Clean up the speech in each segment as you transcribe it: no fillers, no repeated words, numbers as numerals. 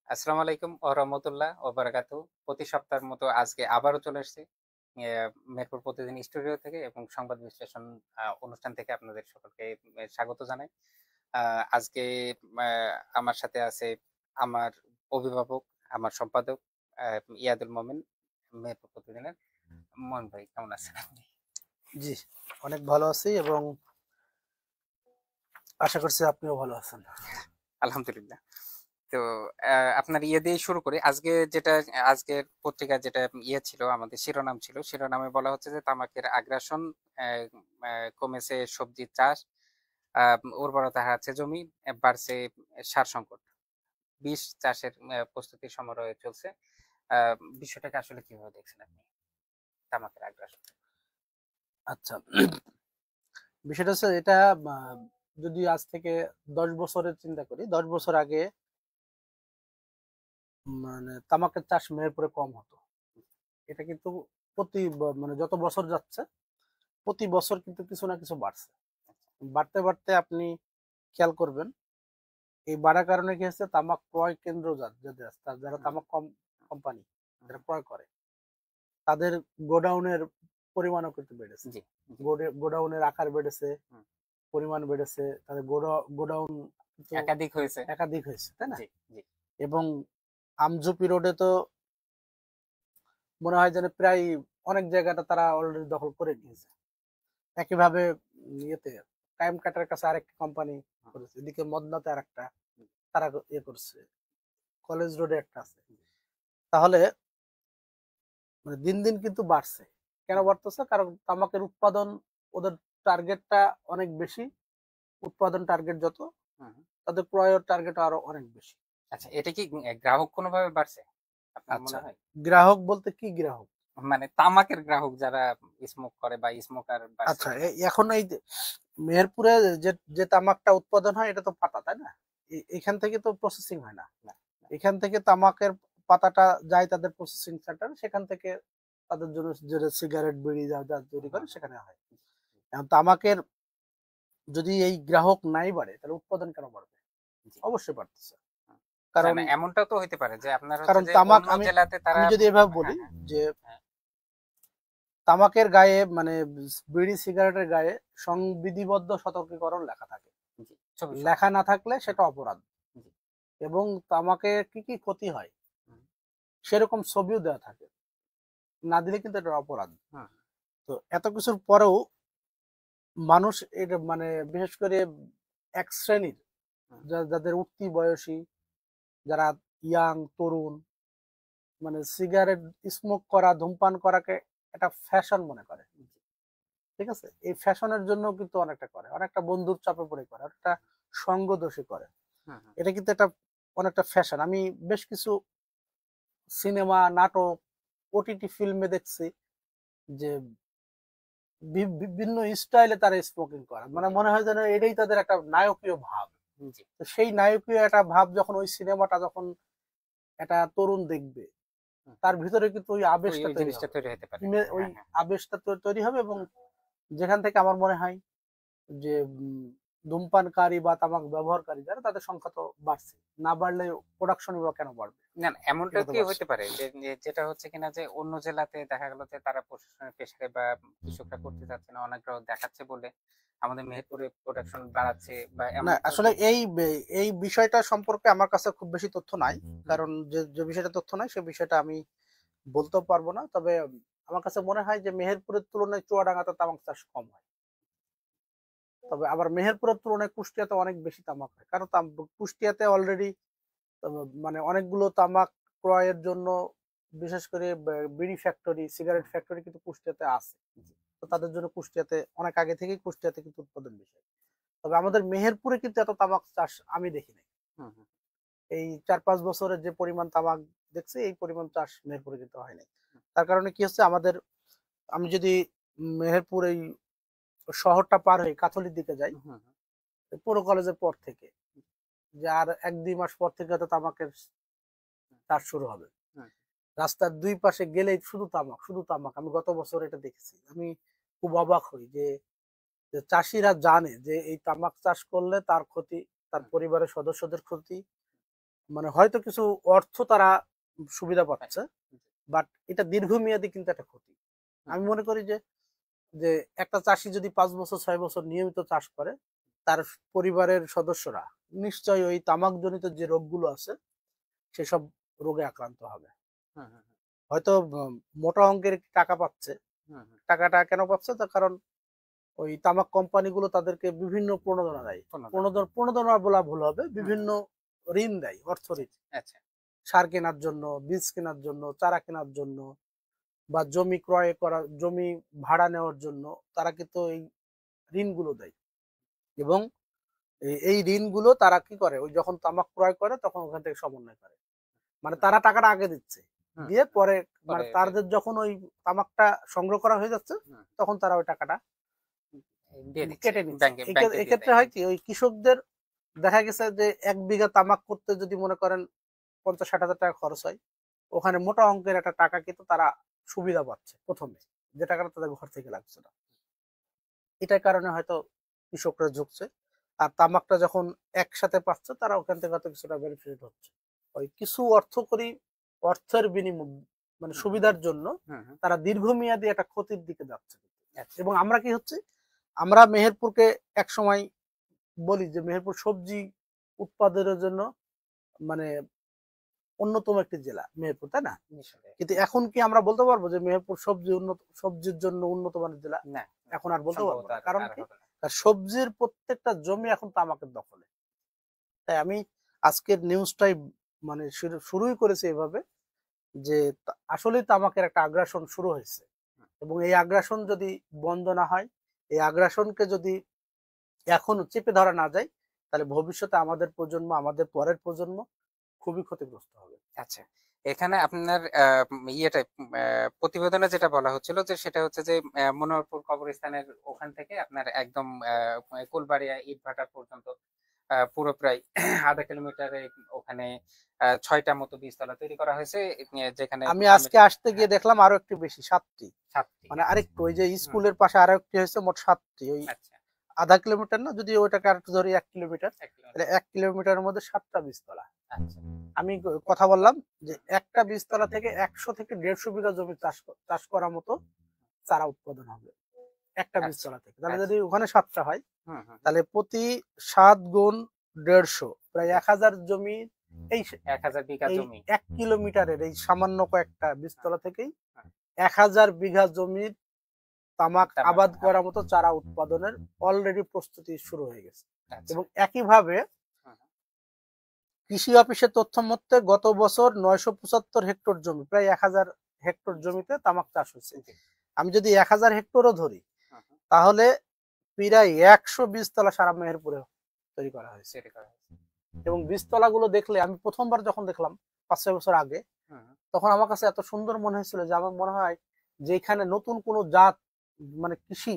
আসসালামু আলাইকুম ওয়া রাহমাতুল্লাহ ওয়া বারাকাতুহু। প্রতি সপ্তাহের মতো আজকে আবারও চলে এসেছি মেহেরপুর প্রতিদিন স্টুডিও থেকে এবং সংবাদ বিশ্লেষণ অনুষ্ঠান থেকে আপনাদের সকলকে স্বাগত জানাই। আ আজকে আ আমার সাথে আছে আমার অভিভাবক, আমার সম্পাদক আ ইয়াদুল মোমেন, মেহেরপুর প্রতিদিনের। মোমেন ভাই কেমন আছেন আপনি? জি, অনেক ভালো আছি এবং আশা করছি আপনিও ভালো আছেন। আলহামদুলিল্লাহ। তো আপনার ইয়ে দিয়ে শুরু করি। আজকের পত্রিকার যেটা ইয়ে ছিল, আমাদের শিরোনাম ছিল, শিরোনামে বলা হচ্ছে যে তামাকের আগ্রাসন, আহ, কমেছে সবজির চাষ, উর্বরতা হারাচ্ছে জমি, বাড়ছে সার সংকট, বীজ চাষের প্রস্তুতি সমারোহে চলছে। বিষয়টাকে আসলে কিভাবে দেখছেন আপনি, তামাকের আগ্রাসন? আচ্ছা, বিষয়টা হচ্ছে এটা আহ, যদি আজ থেকে 10 বছরের চিন্তা করি, 10 বছর আগে মানে তামাকের চাষ মেহেরপুরে কম হতো। এটা কিন্তু মানে যত বছর যাচ্ছে প্রতি বছর কিন্তু কিছু না কিছু বাড়ছে। বাড়তে বাড়তে আপনি খেয়াল করবেন এই বাড়ার কারণে কি হচ্ছে, তামাক ক্রয় কেন্দ্র যাদের আছে, যারা হুম, তামাক কোম্পানি হুম, যারা ক্রয় করে, তাদের গোডাউনের পরিমাণও কিন্তু বেড়েছে। জি, জি, গোডাউনের আকার বেড়েছে, হুম, পরিমাণ বেড়েছে, তাদের গোডাউন কিন্তু একাধিক হয়েছে। একাধিক হয়েছে, তাই না? জি, জি, এবং আমজুপি রোডে তো মনে হয় যেন প্রায় অনেক জায়গাটা তারা অলরেডি দখল করে নিয়েছে। একইভাবে ইয়েতে টাইম কাটার কাছে আরেকটা কোম্পানি হুম, করেছে, এদিকে মদনাতে আরেকটা হুম, তারা ইয়ে করছে, কলেজ রোডে একটা আছে। তাহলে মানে দিন দিন কিন্তু বাড়ছে। কেন হুম, বাড়তেছে? কারণ তামাকের উৎপাদন, ওদের টার্গেটটা অনেক বেশি। উৎপাদন টার্গেট যত, হুম। তাদের ক্রয়ের টার্গেট আরো অনেক বেশি। আচ্ছা, এটা কি গ্রাহক কোনোভাবে বাড়ছে আপনার আচ্ছা, মনে হয়? গ্রাহক বলতে কি গ্রাহক? মানে তামাকের গ্রাহক যারা স্মোক করে বা স্মোকার বাড়ছে আচ্ছা, কিনা? এখন এই যে মেহেরপুরে যে যে তামাকটা উৎপাদন হয়, এটা তো পাতা, তাই না? এখান থেকে তো প্রসেসিং হয় না। না, না। এখান থেকে তামাকের পাতাটা যায় তাদের প্রসেসিং সেন্টার, সেখান থেকে তাদের জন্য যে সিগারেট বিড়ি যা যা তৈরি হুম, করে হুম, সেখানে হয়। এখন তামাকের যদি এই গ্রাহক নাই বাড়ে, তাহলে উৎপাদন কেন বাড়বে? জি, অবশ্যই বাড়তেছে। হুম। না, কারণ না, এমনটাও তো হইতে পারে যে আপনার হচ্ছে কারণ যে তামাক, অন্য আমি জেলাতে তারা আমি যদি এভাবে হ্যাঁ, বলি হ্যাঁ, যে হ্যাঁ, তামাকের গায়ে মানে বিড়ি সিগারেটের গায়ে সংবিধিবদ্ধ সতর্কীকরণ লেখা থাকে। জি, ছবি সহ। লেখা না থাকলে হুম, সেটা অপরাধ। জি, এবং তামাকে কি কি ক্ষতি হয় হুম, সেরকম ছবিও দেওয়া থাকে, না দিলে কিন্তু এটা অপরাধ। হুম, তো এত কিছুর পরেও মানুষ এটা মানে বিশেষ করে এক শ্রেণীর হুম, যাদের উঠতি বয়সী, যারা ইয়াং তরুণ, মানে সিগারেট স্মোক করা, ধূমপান করাকে একটা ফ্যাশন মনে করে। জি, ঠিক আছে, এই ফ্যাশনের জন্য কিন্তু অনেকটা করে, অনেকটা বন্ধুর চাপে পড়ে করে, অনেকটা সঙ্গ দোষী করে। হুম, হুম, এটা কিন্তু একটা অনেকটা ফ্যাশন। আমি বেশ কিছু সিনেমা, নাটক, ওটিটি ফিল্মে দেখছি যে বিভিন্ন স্টাইলে তারা স্মোকিং করে, মানে জি, মনে হয় যেন এটাই তাদের একটা নায়কীয় ভাব। জি, তো সেই নায়কীয় একটা ভাব যখন ওই সিনেমাটা যখন একটা তরুণ দেখবে, হুম, হুম। তার ভিতরে কিন্তু ওই ওই আবেশটা ওই তৈরি জিনিসটা হবে। তৈরি হতে পারে। ওই হ্যাঁ, হ্যাঁ, আবেশটা তৈরি হবে, এবং হুম, যেখান থেকে আমার মনে হয় যে ধূমপানকারী বা তামাক ব্যবহারকারী যারা, তাদের সংখ্যা তো বাড়ছে। না বাড়লে প্রোডাকশনই বা কেন বাড়বে? না, না, এমনটা এটা তো কি বাড়ছে। হইতে পারে যে যেটা হচ্ছে কিনা যে অন্য জেলাতে দেখা গেল যে তারা প্রশাসনের পেশারে বা কৃষকরা করতে চাচ্ছে না, অনেক গ্রাহক দেখাচ্ছে বলে আমাদের মেহেরপুরে প্রোডাকশন বাড়াচ্ছে বা না, এমনটাও আসলে কি? এই বিষয়টা সম্পর্কে আমার কাছে খুব বেশি তথ্য নাই। কারণ যে যে বিষয়টা তথ্য নাই, সে বিষয়টা আমি বলতেও পারবো না। তবে আমার কাছে মনে হয় যে মেহেরপুরের তুলনায় চুয়াডাঙ্গাতে তামাক চাষ কম হয়। তবে আবার মেহেরপুরের তুলনায় কুষ্টিয়াতে অনেক বেশি তামাক হয়, কারণ কুষ্টিয়াতে অলরেডি মানে অনেকগুলো তামাক ক্রয়ের জন্য, বিশেষ করে বিড়ি ফ্যাক্টরি, সিগারেট ফ্যাক্টরি কিন্তু কুষ্টিয়াতে আছে। তো তাদের জন্য কুষ্টিয়াতে অনেক আগে থেকেই কুষ্টিয়াতে কিন্তু উৎপাদন বেশি। তবে আমাদের মেহেরপুরে কিন্তু এত তামাক চাষ আমি দেখি নাই। এই 4-5 বছরের যে পরিমাণ তামাক দেখছি, এই পরিমাণ চাষ মেহেরপুরে কিন্তু হয় নাই। তার কারণে কি হচ্ছে, আমাদের, আমি যদি মেহেরপুর এই শহরটা পার হয়ে কাথলির দিকে যাই, পৌর কলেজের পর থেকে, যে আর 1-2 মাস পর থেকে হয়তো তামাকের চাষ শুরু হবে। রাস্তার দুই পাশে গেলেই শুধু তামাক, শুধু তামাক। আমি গত বছর এটা দেখেছি। আমি খুব অবাক হই যে যে চাষিরা জানে যে এই তামাক চাষ করলে তার ক্ষতি, তার পরিবারের সদস্যদের ক্ষতি, মানে হয়তো কিছু অর্থ তারা সুবিধা পাচ্ছে, বাট এটা দীর্ঘমেয়াদী কিন্তু একটা ক্ষতি। আমি মনে করি যে যে একটা চাষি যদি 5 বছর 6 বছর নিয়মিত চাষ করে, তার পরিবারের সদস্যরা নিশ্চয়ই ওই তামাকজনিত যে রোগগুলো আছে সেসব রোগে আক্রান্ত হবে। হয়তো মোটা অঙ্কের টাকা পাচ্ছে, টাকাটা কেন পাচ্ছে, তার কারণ ওই তামাক কোম্পানিগুলো তাদেরকে বিভিন্ন প্রণোদনা দেয়। প্রণোদনা বলা ভুল হবে, বিভিন্ন ঋণ দেয়, অর্থ ঋণ। আচ্ছা, সার কেনার জন্য, বীজ কেনার জন্য, চারা কেনার জন্য, বা জমি ক্রয় করা, জমি ভাড়া নেওয়ার জন্য তারা কিন্তু এই ঋণগুলো দেয়। এবং এই ঋণগুলো তারা কি করে, ওই যখন তামাক ক্রয় করে তখন ওখান থেকে সমন্বয় করে, মানে তারা টাকাটা আগে দিচ্ছে, দিয়ে পরে মানে তাদের যখন ওই তামাকটা সংগ্রহ করা হয়ে যাচ্ছে তখন তারা ওই টাকাটা কেটে নিচ্ছে। এক্ষেত্রে হয় কি, ওই কৃষকদের দেখা গেছে যে 1 বিঘা তামাক করতে যদি মনে করেন 50-60 হাজার টাকা খরচ হয়, ওখানে মোটা অঙ্কের একটা টাকা কিন্তু তারা সুবিধা পাচ্ছে প্রথমে, যে টাকাটা তাদের ঘর থেকে লাগছে না। এটার কারণে হয়তো কৃষকরা ঝুঁকছে। আর তামাকটা যখন একসাথে পাচ্ছে, তারা ওখান থেকে হয়তো কিছুটা বেনিফিট হচ্ছে। ওই কিছু অর্থের বিনিময় মানে সুবিধার জন্য তারা দীর্ঘমেয়াদী একটা ক্ষতির দিকে যাচ্ছে। এবং আমরা কি হচ্ছে, আমরা মেহেরপুরকে এক সময় বলি যে মেহেরপুর সবজি উৎপাদনের জন্য মানে অন্যতম একটি জেলা মেহেরপুর, তাই না? কিন্তু এখন কি আমরা বলতে পারবো যে মেহেরপুর সবজির জন্য উন্নত মানের জেলা? না, এখন আর বলতে পারবো না। কারণ কি, সবজির প্রত্যেকটা জমি এখন তামাকের দখলে। তাই আমি আজকের নিউজটাই মানে শুরুই করেছি এভাবে, যে আসলে তামাকের একটা আগ্রাসন শুরু হয়েছে, এবং এই আগ্রাসন যদি বন্ধ না হয়, এই আগ্রাসনকে যদি এখন চেপে ধরা না যায়, তাহলে ভবিষ্যতে আমাদের প্রজন্ম, আমাদের পরের প্রজন্ম খুবই ক্ষতিগ্রস্ত হবে। আচ্ছা, এখানে আপনার ইয়েটা প্রতিবেদনে যেটা বলা হচ্ছিল যে সেটা হচ্ছে যে মনোহরপুর কবরস্থানের ওখান থেকে আপনার একদম কুলবাড়িয়া ইটভাটা পর্যন্ত পুরো প্রায় আধা কিলোমিটারে ওখানে 6টা মতো বীজতলা তৈরি করা হয়েছে, যেখানে আমি আজকে আসতে গিয়ে দেখলাম আরো একটু বেশি, 7টি, মানে আরেকটু ওই যে স্কুলের পাশে আরো একটি হয়েছে, মোট 7টি। ওই আধা কিলোমিটার না, যদি ওইটাকে আর একটু ধরি 1 কিলোমিটার, তাহলে 1 কিলোমিটারের মধ্যে 7টা বীজতলা। আমি কথা বললাম যে একটা বীজতলা থেকে 100 থেকে 150 বিঘা জমি চাষ করার মতো চারা উৎপাদন হবে একটা বীজতলা থেকে। তাহলে যদি ওখানে 7টা হয়, তাহলে প্রতি 7 গুণ 150, প্রায় 1000 জমি, এই 1000 বিঘা জমি 1 কিলোমিটারের এই সামান্য কয়েকটা বীজতলা থেকেই 1000 বিঘা জমির তামাক আবাদ করার মতো চারা উৎপাদনের অলরেডি প্রস্তুতি শুরু হয়ে গেছে। এবং একইভাবে কৃষি অফিসের তথ্য মতে গত বছর 975 হেক্টর জমি, প্রায় 1000 হেক্টর জমিতে তামাক চাষ হচ্ছে। আমি যদি 1000 হেক্টরও ধরি, তাহলে প্রায় 100 বীজতলা সারা মেহেরপুরে তৈরি করা হয়েছে। এবং বীজতলা গুলো দেখলে, আমি প্রথমবার যখন দেখলাম 5-6 বছর আগে, তখন আমার কাছে এত সুন্দর মনে হয়েছিল যে আমার মনে হয় যে এখানে নতুন কোনো জাত, মানে কৃষি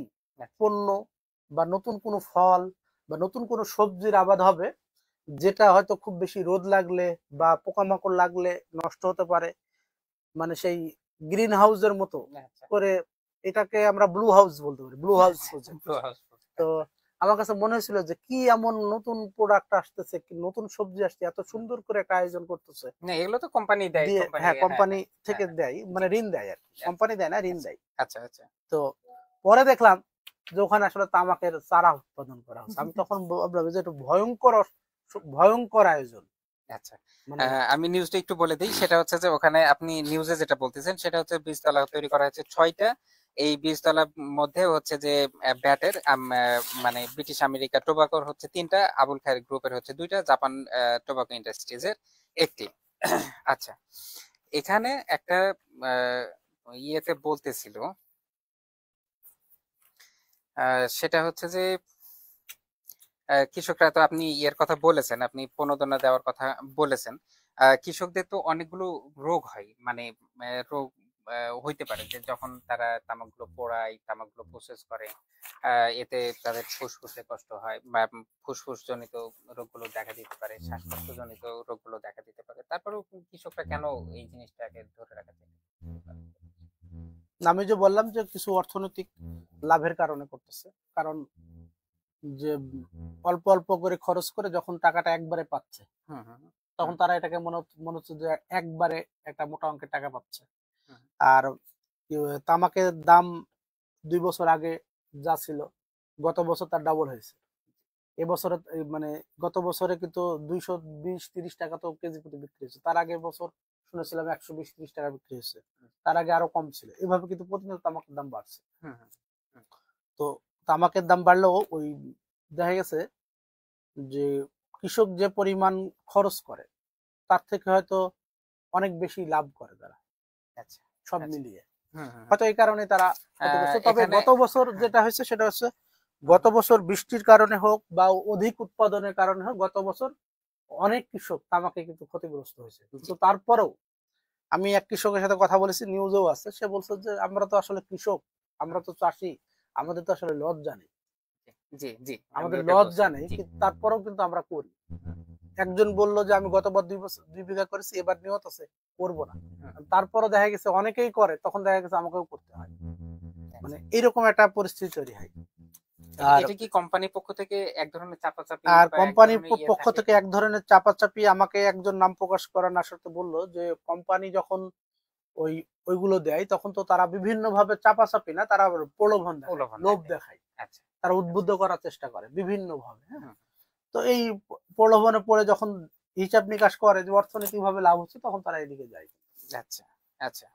পণ্য বা নতুন কোনো ফল বা নতুন কোনো সবজির আবাদ হবে, যেটা হয়তো খুব বেশি রোদ লাগলে বা পোকামাকড় লাগলে নষ্ট হতে পারে, মানে সেই গ্রিন হাউসের মতো করে, এটাকে আমরা ব্লু হাউস বলতে পারি, ব্লু হাউস। তো আমার কাছে মনে হয়েছিল যে কি এমন নতুন প্রোডাক্ট আসতেছে, কি নতুন সবজি আসছে, এত সুন্দর করে একটা আয়োজন করতেছে। না, এগুলো তো কোম্পানি দেয়, হ্যাঁ, কোম্পানি থেকে দেয়, মানে ঋণ দেয় আর কি, কোম্পানি দেয় না, ঋণ দেয়। আচ্ছা আচ্ছা। তো পরে দেখলাম যে ওখানে আসলে তামাকের চারা উৎপাদন করা হচ্ছে। আমি তখন ভাবলাম যে একটু ভয়ঙ্কর আয়োজন। আচ্ছা, আমি নিউজটা একটু বলে দিই। সেটা হচ্ছে যে ওখানে আপনি নিউজে যেটা বলতেছেন সেটা হচ্ছে বীজতলা তৈরি করা হয়েছে 6টা। এই বীজতলার মধ্যে হচ্ছে যে ব্যাটের মানে ব্রিটিশ আমেরিকা টোবাকোর হচ্ছে 3টা, আবুল খায়ের গ্রুপের হচ্ছে 2টা, জাপান টোবাকো ইন্ডাস্ট্রিজের 1টি। আচ্ছা, এখানে একটা ইয়েতে বলতেছিল, সেটা হচ্ছে যে কৃষকরা, তো আপনি ইয়ের কথা বলেছেন, আপনি প্রণোদনা দেওয়ার কথা বলেছেন। কৃষকদের তো অনেকগুলো রোগ হয়, মানে রোগ হইতে পারে যে যখন তারা তামাকগুলো পোড়ায়, তামাকগুলো প্রসেস করে, এতে তাদের ফুসফুসে কষ্ট হয় বা ফুসফুস জনিত রোগগুলো দেখা দিতে পারে, শ্বাসকষ্ট জনিত রোগগুলো দেখা দিতে পারে। তারপরেও কৃষকরা কেন এই জিনিসটাকে ধরে রাখা চায়? আমি যে বললাম যে কিছু অর্থনৈতিক লাভের কারণে করতেছে, কারণ যে অল্প অল্প করে খরচ করে যখন টাকাটা একবারে পাচ্ছে, তখন তারা এটাকে মনে হচ্ছে যে একবারে একটা মোটা অঙ্কের টাকা পাচ্ছে। হুম। আর তামাকের দাম 2 বছর আগে যা ছিল গত বছর তার ডাবল হয়েছে। এবছরে মানে গত বছরে কিন্তু 220-30 টাকা তো কেজি প্রতি বিক্রি হয়েছে। তার আগের বছর শুনেছিলাম 120-30 টাকা বিক্রি হয়েছে। তার আগে আরো কম ছিল। এভাবে কিন্তু প্রতিনিয়ত তামাকের দাম বাড়ছে। তো তামাকের দাম বাড়লেও ওই দেখা গেছে যে কৃষক যে পরিমাণ খরচ করে তার থেকে হয়তো অনেক বেশি লাভ করে তারা। আচ্ছা, সব আচ্ছা। মিলিয়ে হুম, হুম, হুম। হয়তো এই কারণে তারা ক্ষতিগ্রস্ত। তবে এখানে গত বছর যেটা হয়েছে সেটা হচ্ছে গত বছর বৃষ্টির কারণে হোক বা অধিক উৎপাদনের কারণে হোক গত বছর অনেক কৃষক তামাকে কিন্তু ক্ষতিগ্রস্ত হয়েছে। কিন্তু তারপরেও আমি এক কৃষকের সাথে কথা বলেছি, নিউজেও আছে, সে বলছে যে আমরা তো আসলে কৃষক, আমরা তো চাষি, আমাদের তো আসলে লজ্জা নেই, জি, জি, আমি আমাদের ওটা লজ্জা বলছিলাম। নেই, জি। কিন্তু তারপরেও কিন্তু আমরা করি। একজন বলল যে আমি গতবার 2 বিঘা করেছি, এবার নিয়ত আছে করবো না। তারপরও দেখা গেছে অনেকেই করে, তখন দেখা গেছে আমাকেও করতে হয়। মানে এরকম একটা পরিস্থিতি তৈরি হয়। আর এটা কি কোম্পানির পক্ষ থেকে এক ধরনের চাপাচাপি আর বা এক কোম্পানির ধরনের পক্ষ থাকে? থেকে এক ধরনের চাপাচাপি, আমাকে একজন নাম প্রকাশ করার না সত্ত্বে বললো যে কোম্পানি যখন ওই ওইগুলো দেয় তখন তো তারা বিভিন্ন ভাবে চাপাচাপি না, তারা প্রলোভন দেখায়, প্রলোভন লোভ দেখায়। দেখায়, আচ্ছা, তারা উদ্বুদ্ধ করার চেষ্টা করে বিভিন্ন ভাবে। হ্যাঁ, তো এই প্রলোভনে পড়ে যখন হিসাব নিকাশ করে যে অর্থনৈতিক ভাবে লাভ হচ্ছে, তখন তারা এদিকে যায়। আচ্ছা, আচ্ছা।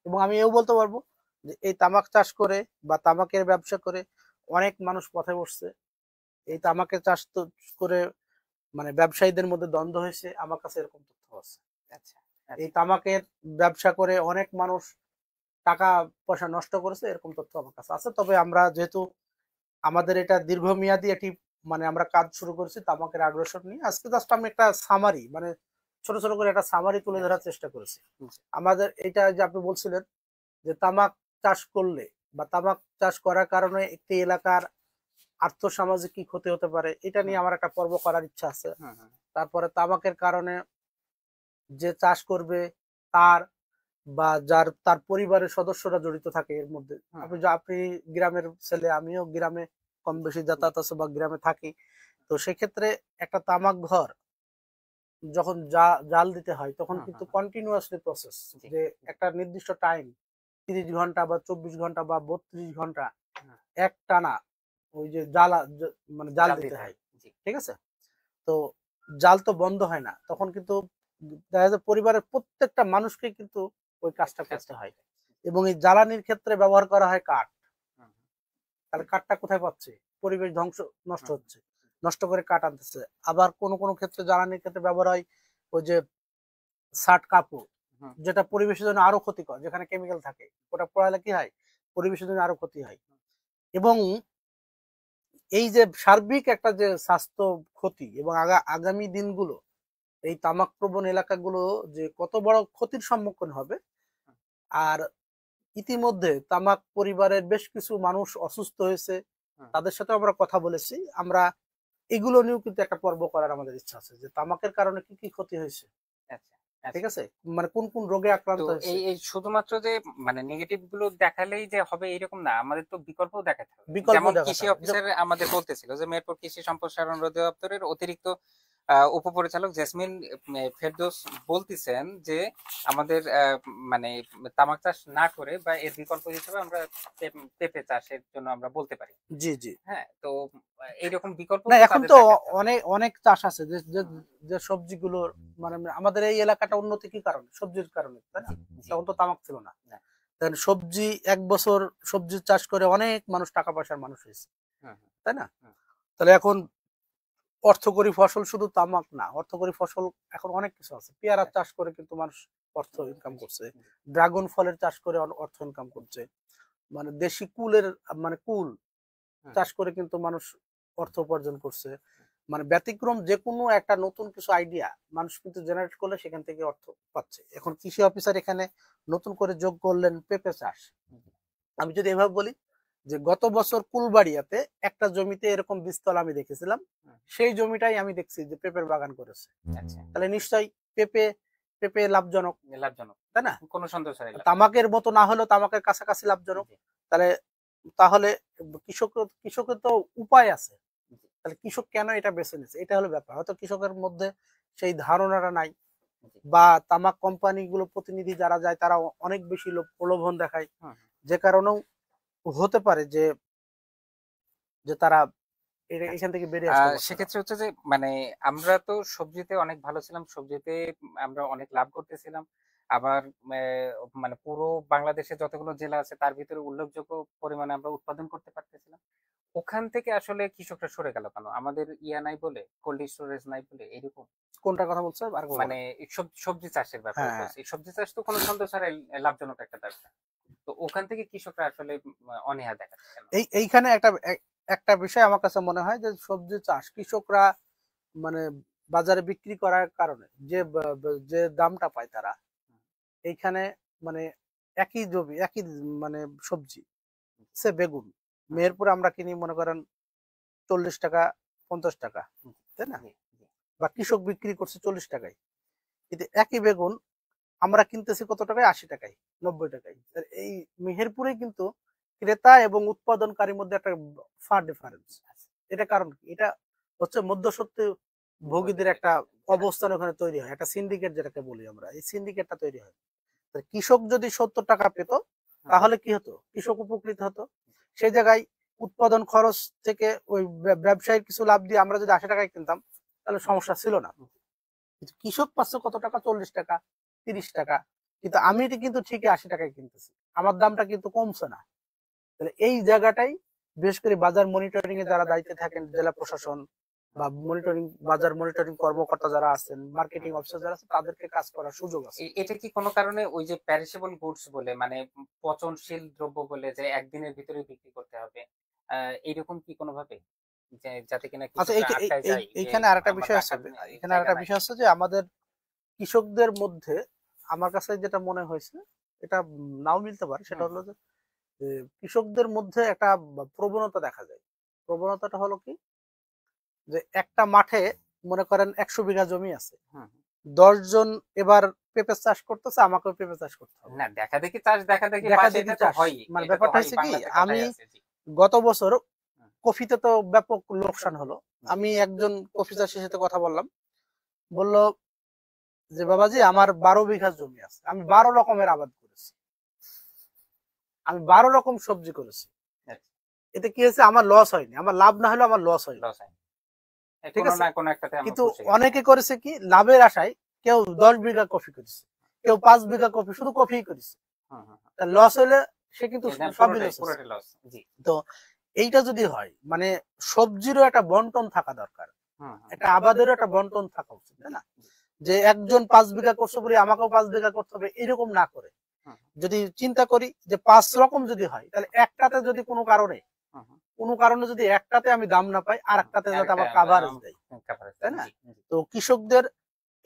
এবং আমি এও বলতে পারবো যে এই তামাক চাষ করে বা তামাকের ব্যবসা করে অনেক মানুষ পথে বসছে। এই তামাকের চাষ তো করে মানে ব্যবসায়ীদের মধ্যে দ্বন্দ্ব হয়েছে, আমার কাছে এরকম তথ্য আছে। আচ্ছা, এই আচ্ছা। তামাকের ব্যবসা করে অনেক মানুষ টাকা পয়সা নষ্ট করেছে, এরকম তথ্য আমার কাছে আছে। তবে আমরা যেহেতু আমাদের এটা দীর্ঘমেয়াদী একটি মানে আমরা কাজ শুরু করেছি তামাকের আগ্রাসন নিয়ে, আজকে জাস্ট আমি একটা সামারি মানে ছোট ছোট করে একটা সামারি তুলে ধরার চেষ্টা করেছি। আমাদের এটা যে আপনি বলছিলেন যে তামাক চাষ করলে বা তামাক চাষ করার কারণে একটি এলাকার আর্থসামাজিক কি ক্ষতি হতে পারে, এটা নিয়ে আমার একটা পর্ব করার ইচ্ছা আছে। তারপরে তামাকের কারণে যে চাষ করবে তার বা যার তার পরিবারের সদস্যরা জড়িত থাকে এর মধ্যে, আপনি গ্রামের ছেলে, আমিও গ্রামে কম বেশি যাতায়াত আছে বা গ্রামে থাকি। তো সেক্ষেত্রে একটা তামাক ঘর যখন জাল দিতে হয় তখন কিন্তু কন্টিনিউয়াসলি প্রসেস, যে একটা নির্দিষ্ট টাইম 30 ঘন্টা বা 24 ঘন্টা বা 32 ঘন্টা এক টানা ওই যে মানে জাল দিতে হয়। ঠিক আছে, তো জাল তো বন্ধ হয় না, তখন কিন্তু দেখা যায় পরিবারের প্রত্যেকটা মানুষকে কিন্তু ওই কাজটা করতে হয়। এবং এই জ্বালানির ক্ষেত্রে ব্যবহার করা হয় কাঠ। তাহলে কাঠটা কোথায় পাচ্ছে? পরিবেশ ধ্বংস, নষ্ট হচ্ছে, নষ্ট করে কাঠ আনতেছে। আবার কোন কোন ক্ষেত্রে জ্বালানির ক্ষেত্রে ব্যবহার হয় ওই যে শার্ট কাপড়, যেটা পরিবেশের জন্য আরো ক্ষতিকর, যেখানে কেমিক্যাল থাকে, ওটা পড়ালে কি হয়, পরিবেশের জন্য আরো ক্ষতি হয়। এবং এই যে সার্বিক একটা যে স্বাস্থ্য ক্ষতি, এবং আগামী দিনগুলো এই তামাক প্রবণ এলাকাগুলো যে কত বড় ক্ষতির সম্মুখীন হবে। আর ইতিমধ্যে তামাক পরিবারের বেশ কিছু মানুষ অসুস্থ হয়েছে, তাদের সাথে আমরা কথা বলেছি। আমরা এগুলো নিয়েও কিন্তু একটা পর্ব করার আমাদের ইচ্ছা আছে, যে তামাকের কারণে কি কি ক্ষতি হয়েছে। ঠিক আছে, মানে কোন কোন রোগে তো আক্রান্ত হয়েছে। এই শুধুমাত্র যে মানে নেগেটিভ গুলো দেখালেই যে হবে এরকম না, আমাদের তো বিকল্পও দেখাতে হবে। বিকল্প যেমন দেখাতে কৃষি হবে। অফিসার আমাদের বলতেছিল যে মেহেরপুর কৃষি সম্প্রসারণ অধিদপ্তরের অতিরিক্ত উপপরিচালক জেসমিন ফেরদৌস বলতেছেন যে আমাদের মানে তামাক চাষ না করে বা এর বিকল্প হিসেবে আমরা পেঁপে চাষের জন্য আমরা বলতে পারি। জি জি, হ্যাঁ, তো এইরকম বিকল্প না তো এখন তাদের তো দেখাতে হবে। অনেক অনেক চাষ আছে যে যে যে সবজিগুলো মানে আমাদের এই এলাকাটা উন্নতি কি কারণে, সবজির কারণে, তাই না? তখন তো তামাক ছিল না। সবজি এক বছর সবজি চাষ করে অনেক মানুষ টাকা পয়সার মানুষ হয়েছে, তাই না? তাহলে এখন অর্থকরী ফসল শুধু তামাক না, অর্থকরী ফসল এখন অনেক কিছু আছে। পেয়ারা চাষ করে কিন্তু মানুষ অর্থ ইনকাম করছে, ড্রাগন ফলের চাষ করে অর্থ ইনকাম করছে, মানে দেশি কুলের মানে কুল চাষ করে কিন্তু মানুষ অর্থ উপার্জন করছে। মানে ব্যতিক্রম যে কোনো একটা নতুন কিছু আইডিয়া মানুষ কিন্তু জেনারেট করলে সেখান থেকে অর্থ পাচ্ছে। এখন কৃষি অফিসার এখানে নতুন করে যোগ করলেন পেঁপে চাষ। আমি যদি এভাবে বলি যে গত বছর কুলবাড়িয়াতে একটা জমিতে এরকম বীজতলা আমি দেখেছিলাম, সেই জমিটাই আমি দেখছি যে পেঁপের বাগান করেছে। তাহলে নিশ্চয়ই পেঁপে পেঁপে লাভজনক, লাভজনক, তাই না? কোনো সন্দেহ ছাড়াই লাভ। তামাকের মতো না হলেও তামাকের কাছাকাছি লাভজনক। তাহলে তাহলে কৃষকের তো উপায় আছে, তাহলে কৃষক কেন এটা বেছে নিচ্ছে, এটা হলো ব্যাপার। হয়তো কৃষকের মধ্যে সেই ধারণাটা নাই, বা তামাক কোম্পানিগুলো প্রতিনিধি যারা যায় তারা অনেক বেশি প্রলোভন দেখায়, যে কারণেও হতে পারে যে যে তারা এখান থেকে বেরিয়ে আসতে পারছে না। সেক্ষেত্রে হচ্ছে যে মানে আমরা তো সবজিতে অনেক ভালো ছিলাম, সবজিতে আমরা অনেক লাভ করতেছিলাম। আবার মানে পুরো বাংলাদেশে যতগুলো জেলা আছে তার ভিতরে উল্লেখযোগ্য পরিমাণে আমরা উৎপাদন করতে পারতেছিলাম। ওখান থেকে আসলে কৃষকরা সরে গেল কেন? আমাদের ইয়া নাই বলে, কোল্ড স্টোরেজ নাই বলে, এরকম? কোনটার কথা বলছো আর মানে এই সবজি চাষের ব্যাপারে হ্যাঁ, বলছি। সবজি চাষ তো কোনো সন্দেহ ছাড়াই লাভজনক একটা ব্যবসা। তো ওখান থেকে কৃষকরা আসলে অনীহা দেখাচ্ছে কেন? এইখানে একটা বিষয় আমার কাছে মনে হয় যে সবজি চাষ কৃষকরা মানে বাজারে বিক্রি করার কারণে যে দামটা পায় তারা এইখানে, মানে একই জমি একই মানে সবজি, সে বেগুন মেহেরপুরে আমরা কিনি মনে করেন 40 টাকা 50 টাকা, তাই না? জি, জি। বা কৃষক বিক্রি করছে 40 টাকায়, কিন্তু একই বেগুন আমরা কিনতেছি কত টাকায়, 80 টাকায় 90 টাকায়। এই মেহেরপুরে কিন্তু ক্রেতা এবং উৎপাদনকারীর মধ্যে একটা ফার ডিফারেন্স আছে। এটা কারণ কি? এটা হচ্ছে মধ্যস্বত্ব ভোগীদের একটা অবস্থান ওখানে তৈরি হয়, একটা সিন্ডিকেট যেটাকে বলি আমরা, এই সিন্ডিকেটটা তৈরি হয়। কৃষক যদি 70 টাকা পেত তাহলে কি হতো, কৃষক উপকৃত হতো। সেই জায়গায় উৎপাদন খরচ থেকে ওই ব্যবসায়ীর কিছু লাভ দিয়ে আমরা যদি 80 টাকায় কিনতাম তাহলে সমস্যা ছিল না। কিন্তু কৃষক পাচ্ছে কত টাকা, 40 টাকা 30 টাকা, কিন্তু আমি এটা কিন্তু ঠিকই 80 টাকায় কিনতেছি, আমার দামটা কিন্তু কমছে না। তাহলে এই জায়গাটাই বিশেষ করে বাজার মনিটরিং এ যারা দায়িত্বে থাকেন, জেলা প্রশাসন বা বাজার মনিটরিং কর্মকর্তা যারা আছেন, মার্কেটিং অফিসার যারা আছে, তাদেরকে কাজ করার সুযোগ আছে। এটা কি কোনো কারণে ওই যে প্যারিশেবল গুডস বলে, মানে পচনশীল দ্রব্য বলে, যে একদিনের ভিতরে বিক্রি করতে হবে, এইরকম কি কোনোভাবে, যে যাতে কিনা আচ্ছা, কৃষকরা আটকায় যায় যে এইখানে আরেকটা আমার বিষয় আছে, রাখার এখানে জায়গা আরেকটা নাই? বিষয় আছে যে আমাদের কৃষকদের মধ্যে আমার কাছে যেটা মনে হয়েছে, এটা নাও মিলতে পারে, সেটা হুম, হলো যে কৃষকদের মধ্যে একটা প্রবণতা দেখা যায়। প্রবণতাটা হলো কি, যে একটা মাঠে মনে করেন 100 বিঘা জমি আছে, হুম। 10 জন এবার পেঁপে চাষ করতেছে, আমাকেও পেঁপে চাষ করতে হবে। না, দেখা দেখি চাষ, দেখা দেখি দেখা বাস, দেখি এটা তো চাষ, হয়ই, মানে এটা তো ব্যাপারটা হয়, হচ্ছে কি, বাংলাতে আমি কথাই আছে। জি। গত বছর হুম, কফিতে তো ব্যাপক লোকসান হলো। আমি একজন কফি চাষির সাথে কথা বললাম, বলল যে বাবাজি আমার 12 বিঘা জমি আছে, আমি 12 রকমের আবাদ করেছি, আমি 12 রকম সবজি করেছি, আচ্ছা, এতে কি হয়েছে, আমার লস হয়নি, আমার লাভ না হলেও আমার লস হয়নি। লস হয়। ঠিক কোনো আছে, না কোনো একটাতে আমরা কিন্তু ফসে গেছি। অনেকে করেছে কি লাভের আশায়, কেউ 10 বিঘা কফি করেছে, কেউ 5 বিঘা কফি, শুধু কফি করেছে, হুম, হুম, হুম। তার লস হলে সে কিন্তু সবই পুরোটাই লস হচ্ছে। পুরোটাই লস। জি। তো এইটা যদি হয়, মানে সবজিরও একটা বন্টন থাকা দরকার, হুম, হুম। একটা আবাদেরও একটা বন্টন থাকা উচিত, তাই জি, না? জি। যে একজন 5 বিঘা করছে বলে আমাকেও 5 বিঘা করতে হবে, এরকম না করে হুম, যদি চিন্তা করি যে 5 রকম যদি হয়, তাহলে একটাতে যদি হুম, হুম। কোনো কারণে যদি একটাতে আমি দাম না পাই, আর একটাতে যাতে আরেকটা আবার কাভারেজ দেয়, coverage, তাই না? জি, জি। তো কৃষকদের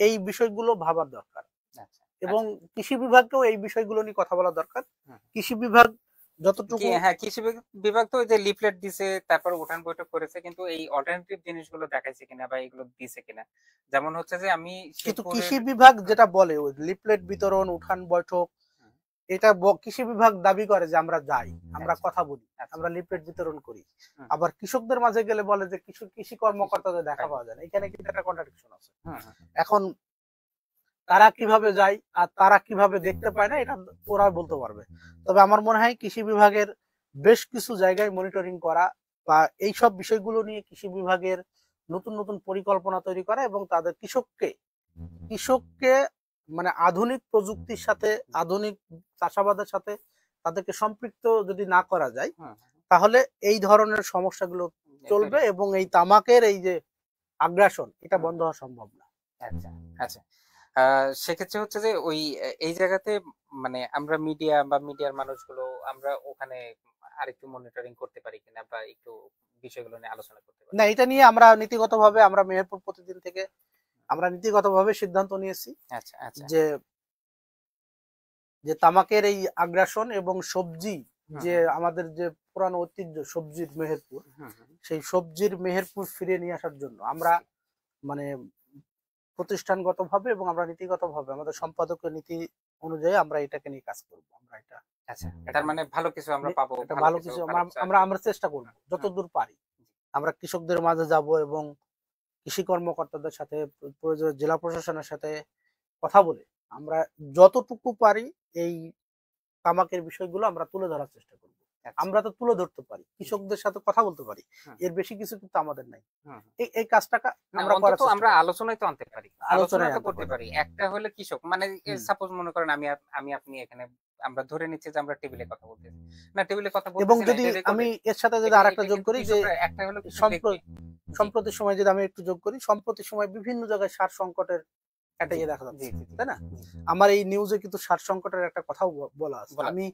এই বিষয়গুলো ভাবার দরকার, আচ্ছা, এবং আচ্ছা। কৃষি বিভাগকেও এই বিষয়গুলো নিয়ে কথা বলা দরকার। হুম। কৃষি বিভাগ কি, যতটুকু, হ্যাঁ, কৃষি বিভাগ তো ওই যে লিফলেট দিছে, তারপর উঠান বৈঠক করেছে, কিন্তু এই অল্টারনেটিভ জিনিসগুলো দেখাইছে কিনা বা এগুলো দিছে কিনা? যেমন হচ্ছে যে আমি কিন্তু শিবপুরের। কৃষি বিভাগ হুম, যেটা বলে ওই লিফলেট বিতরণ, উঠান বৈঠক, হুম। এটা কৃষি বিভাগ দাবি করে যে আমরা যাই, আমরা আচ্ছা, কথা বলি, আচ্ছা, আমরা লিফলেট আচ্ছা। বিতরণ করি। হুম, আবার কৃষকদের মাঝে গেলে বলে যে কৃষি কৃষি কৃষি কর্মকর্তাদের দেখা পাই না। পাওয়া যায় না, এখানে কিন্তু একটা কন্ট্রাডিকশন আছে। হুম, হুম, এখন তারা কিভাবে যায় আর তারা কিভাবে দেখতে পায় না, এটা ওরা বলতে পারবে। তবে আমার মনে হয় কৃষি বিভাগের বেশ কিছু জায়গায় মনিটরিং করা, বা এই সব বিষয়গুলো নিয়ে কৃষি বিভাগের নতুন নতুন পরিকল্পনা তৈরি করা, এবং তাদের কৃষককে মানে আধুনিক প্রযুক্তির সাথে, আধুনিক চাষাবাদের সাথে তাদেরকে সম্পৃক্ত যদি না করা যায়, হুম, তাহলে এই ধরনের সমস্যাগুলো তৈরি চলবে, হবে। এবং এই তামাকের এই যে আগ্রাসন, এটা হুম, বন্ধ হওয়া সম্ভব না। আচ্ছা, আচ্ছা। সেক্ষেত্রে হচ্ছে যে ওই এই জায়গাতে মানে আমরা মিডিয়া বা মিডিয়ার মানুষগুলো আমরা ওখানে আরেকটু মনিটরিং করতে পারি কিনা, বা একটু বিষয়গুলো নিয়ে আলোচনা করতে পারি না, কিনা? এটা নিয়ে আমরা নীতিগতভাবে, আমরা মেহেরপুর প্রতিদিন থেকে আমরা নীতিগতভাবে সিদ্ধান্ত নিয়েছি আচ্ছা, আচ্ছা। যে যে তামাকের এই আগ্রাসন এবং সবজি, হুম, যে হুম, আমাদের যে পুরানো ঐতিহ্য সবজির মেহেরপুর, হুম, হুম। সেই সবজির মেহেরপুর ফিরিয়ে নিয়ে আসার জন্য আমরা জি, মানে প্রতিষ্ঠানগতভাবে এবং আমরা নীতিগতভাবে আমাদের সম্পাদকের নীতি অনুযায়ী আমরা এটাকে নিয়ে কাজ করব। আমরা এটা আচ্ছা। এটার মানে ভালো কিছু আমরা পাবো, এটা ভালো ভালো কিছু, কিছু ভালো আমরা কিছু আমরা আসবে। আমরা চেষ্টা করব হুম, হুম। যতদূর পারি। আমরা কৃষকদের মাঝে যাব এবং কৃষি কর্মকর্তাদের সাথে, প্রয়োজনে জেলা প্রশাসনের সাথে কথা বলে আমরা যতটুকু পারি এই তামাকের বিষয়গুলো আমরা তুলে ধরার চেষ্টা করব। আমরা তো তুলে ধরতে পারি, কৃষকদের সাথে কথা বলতে পারি, এর বেশি কিছু কিন্তু আমাদের নাই। এই কাজটা আমরা আমরা আলোচনায় তো আনতে পারি, আলোচনা তো করতে পারি। একটা হলে কৃষক, মানে সাপোজ মনে করেন আমি আপনি এখানে আমরা ধরে নিচ্ছি যে আমরা টেবিলে কথা বলতেছি না, টেবিলে কথা বলতেছি। এবং যদি আমি এর সাথে যদি আরেকটা যোগ করি যে একটা হলো সম্প্রতি সময় যদি আমি একটু যোগ করি, সম্প্রতি সময় বিভিন্ন জায়গায় সার সংকটের একটা ইয়ে দেখা যাচ্ছে, তাই না? আমার এই নিউজে কিন্তু সার সংকটের একটা কথাও বলা আছে। আমি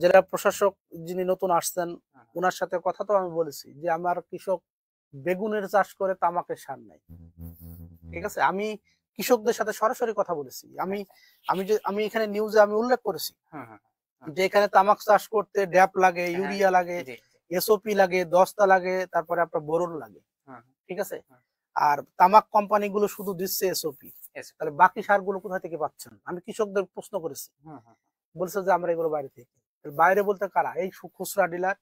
জেলা প্রশাসক যিনি নতুন আসছেন ওনার সাথে কথা তো আমি বলেছি যে আমার কৃষক বেগুনের চাষ করে তামাকের সার নাই, ঠিক আছে? আমি কৃষকদের সাথে সরাসরি কথা বলেছি। আমি এখানে নিউজে আমি উল্লেখ করেছি যে এখানে তামাক চাষ করতে ড্যাপ লাগে, ইউরিয়া লাগে, এসওপি লাগে, দস্তা লাগে, তারপরে আপনার বোরন লাগে, ঠিক আছে? আর তামাক কোম্পানিগুলো শুধু দিচ্ছে এসওপি, তাহলে বাকি সারগুলো কোথা থেকে পাচ্ছেন? আমি কৃষকদের প্রশ্ন করেছি, বলছে যে আমরা এগুলো বাইরে থেকে। বাইরে বলতে কারা? এই খুচরা ডিলার,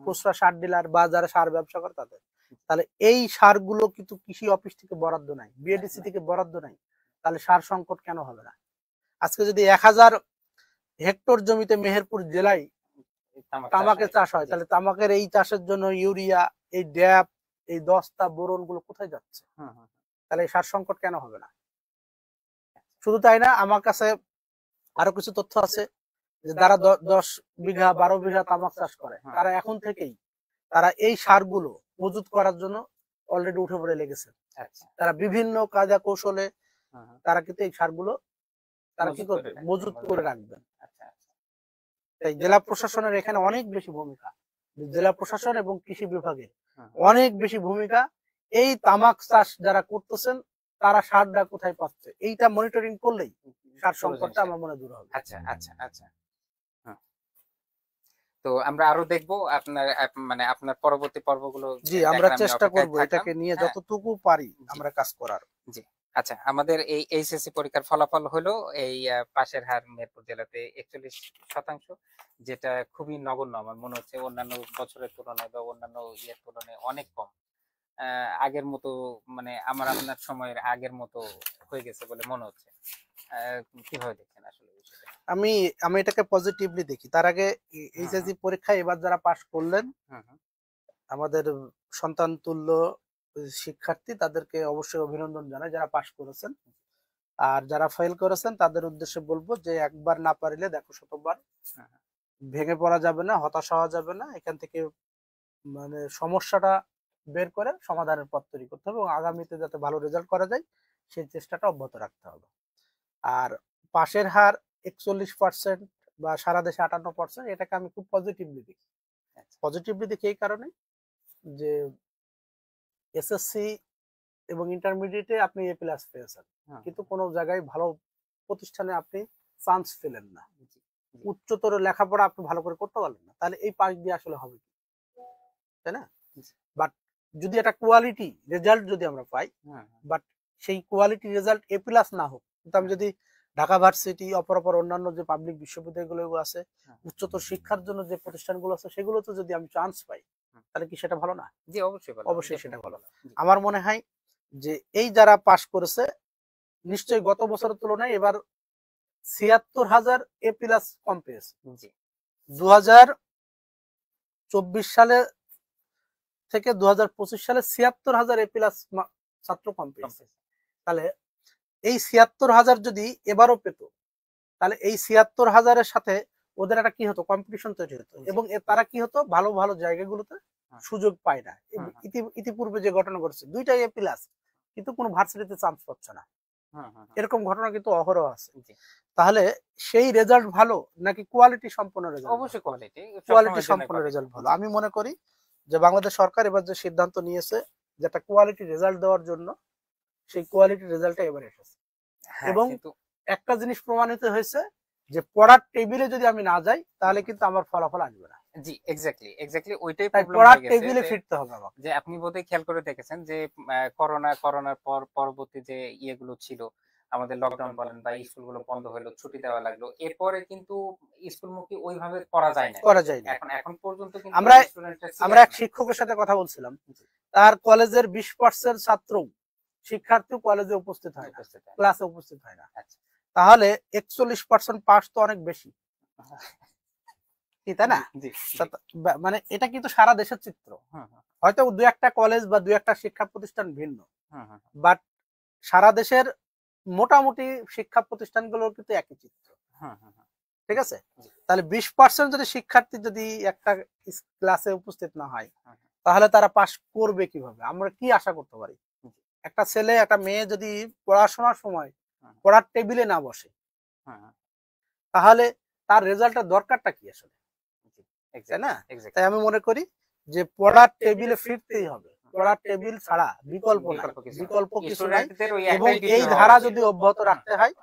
খুচরা সার ডিলার বা যারা সার ব্যবসা করে তাদের। তাহলে এই সারগুলো কিন্তু কৃষি অফিস থেকে বরাদ্দ নাই, বিএডিসি থেকে বরাদ্দ নাই, তাহলে সার সংকট কেন হবে না? আজকে যদি 1000 হেক্টর জমিতে মেহেরপুর জেলায় তামাকের চাষ হয়, তাহলে তামাকের এই চাষের জন্য ইউরিয়া, এই ড্যাপ, এই দস্তা, বোরন গুলো কোথায় যাচ্ছে? তাহলে সার সংকট কেন হবে না? শুধু তাই না, আমার কাছে আরো কিছু তথ্য আছে যে যারা 10 বিঘা 12 বিঘা তামাক চাষ করে তারা এখন থেকেই তারা এই সারগুলো মজুত করার জন্য অলরেডি উঠে পড়ে লেগেছে। তারা বিভিন্ন কাজা কৌশলে তারা কিন্তু এই সারগুলো তারা কি করবে? মজুত করে রাখবেন। তাই জেলা প্রশাসনের এখানে অনেক বেশি ভূমিকা, জেলা প্রশাসন এবং কৃষি বিভাগের অনেক বেশি ভূমিকা। এই তামাক চাষ যারা করতেছেন তারা সারটা কোথায় পাচ্ছে এইটা মনিটরিং করলেই সার সংকটটা আমার মনে দূর হবে। আচ্ছা আচ্ছা আচ্ছা, তো আমরা আরো দেখবো আপনার মানে আপনার পরবর্তী পর্বগুলো। জি, আমরা চেষ্টা করব এটাকে নিয়ে যতটুকু পারি আমরা কাজ করার। জি আচ্ছা, আমাদের এই এইচএসসি পরীক্ষার ফলাফল হলো এই পাশের হার মেহেরপুর জেলাতে 41%, যেটা খুবই নগণ্য আমার মনে হচ্ছে, অন্যান্য বছরের তুলনায় বা অন্যান্য ইয়ের তুলনায় অনেক কম। আগের মতো মানে আপনার সময়ের আগের মতো হয়ে গেছে বলে মনে হচ্ছে। কিভাবে দেখছেন আসলে বিষয়টা? আমি এটাকে পজিটিভলি দেখি। তার আগে এইচএসসি পরীক্ষায় এবার যারা পাশ করলেন আমাদের সন্তান তুল্য শিক্ষার্থী, তাদেরকে অবশ্যই অভিনন্দন জানাই যারা পাশ করেছেন। আর যারা ফেল করেছেন তাদের উদ্দেশ্যে বলবো যে একবার না পারিলে দেখো শতবার। ভেঙে পড়া যাবে না, হতাশ হওয়া যাবে না, এখান থেকে মানে সমস্যাটা বের করে সমাধানের পথ তৈরি করতে হবে এবং আগামীতে যাতে ভালো রেজাল্ট করা যায় সেই চেষ্টাটা অব্যাহত রাখতে হবে। আর পাশের হার 41% বা সারা দেশে 58%, এটাকে আমি খুব পজিটিভলি দেখি। পজিটিভলি দেখি এই কারণে যে এসএসসি এবং ইন্টারমিডিয়েটে আপনি এ প্লাস পেয়েছেন, কিন্তু কোনো জায়গায় ভালো প্রতিষ্ঠানে আপনি চান্স পেলেন না, উচ্চতর লেখাপড়া আপনি ভালো করে করতে পারলেন না, তাহলে এই পাশ দিয়ে আসলে হবে কি? তাই না? বাট যদি একটা কোয়ালিটি রেজাল্ট যদি আমরা পাই, বাট সেই কোয়ালিটি রেজাল্ট এ প্লাস না হোক, কিন্তু আমি যদি ঢাকা ভার্সিটি অপর অন্যান্য যে পাবলিক বিশ্ববিদ্যালয়গুলো আছে, উচ্চতর শিক্ষার জন্য যে প্রতিষ্ঠানগুলো আছে, সেগুলোতে যদি আমি চান্স পাই, তাহলে কি সেটা ভালো না? জি অবশ্যই ভালো, অবশ্যই সেটা ভালো। আমার মনে হয় যে এই যারা পাশ করেছে নিশ্চয়ই গত বছরের তুলনায় এবার ৭৬,০০০ এ প্লাস কম পেয়েছে। 2024 সালে থেকে 2025 সালে ৭৬,০০০ এ প্লাস ছাত্র কম পেয়েছে। তাহলে এই ৭৬,০০০ যদি এবারও পেত, তাহলে এই ৭৬,০০০-এর সাথে ওদের একটা কি হতো? কম্পিটিশন তৈরি হতো এবং তারা কি হতো? ভালো ভালো জায়গাগুলোতে সুযোগ পায় না। ইতিপূর্বে যে ঘটনা ঘটছে, দুইটা এ প্লাস কিন্তু কোনো ভার্সিটিতে চান্স পাচ্ছে না, এরকম ঘটনা কিন্তু অহরহ আছে। তাহলে সেই রেজাল্ট ভালো নাকি কোয়ালিটি সম্পন্ন রেজাল্ট? অবশ্যই কোয়ালিটি সম্পন্ন রেজাল্ট ভালো। আমি মনে করি যে বাংলাদেশ সরকার এবার যে সিদ্ধান্ত নিয়েছে যেটা কোয়ালিটি রেজাল্ট দেওয়ার জন্য, সেই কোয়ালিটি রেজাল্টটা এবার এসেছে। এবং একটা জিনিস প্রমাণিত হয়েছে যে পড়ার টেবিলে যদি আমি না যাই তাহলে কিন্তু আমার ফলাফল আসবে না। জি এক্স্যাক্টলি ওইটাই প্রবলেম পড়ার টেবিলে ফিরতে হবে আমাকে। যে আপনি বোধহয় খেয়াল করে দেখেছেন যে করোনার পর পরবর্তী যে ইয়েগুলো ছিল, আমাদের লকডাউন বলেন বা স্কুলগুলো বন্ধ হলো, ছুটি দেওয়া লাগলো, এরপরে কিন্তু স্কুলমুখী ওইভাবে করা যায় না। করা যায় না। এখন পর্যন্ত কিন্তু আমরা স্টুডেন্টরা আমরা এক শিক্ষকের সাথে কথা বলছিলাম, তার কলেজের 20% ছাত্র শিক্ষার্থী কলেজে উপস্থিত হয় না, ক্লাসে উপস্থিত হয় না। তাহলে 41% পাস তো অনেক বেশি, তাই না? মানে এটা কিন্তু সারা দেশের চিত্র। হয়তো দু একটা কলেজ বা দু একটা শিক্ষা প্রতিষ্ঠান ভিন্ন, বাট সারা দেশের মোটামুটি শিক্ষা প্রতিষ্ঠানগুলোর কিন্তু একই চিত্র। ঠিক আছে, তাহলে 20% যদি শিক্ষার্থী যদি একটা ক্লাসে উপস্থিত না হয়, তাহলে তারা পাস করবে কিভাবে? আমরা কি আশা করতে পারি? একটা ছেলে একটা মেয়ে যদি পড়াশোনার সময় পড়ার টেবিলে না বসে, তাহলে তার রেজাল্টের দরকারটা কি আসলে, তাই না? তাই আমি মনে করি যে পড়ার টেবিলে ফিরতেই হবে, পড়ার টেবিল ছাড়া বিকল্প কিছু নাই। এবং এই ধারা যদি অব্যাহত রাখতে হয়,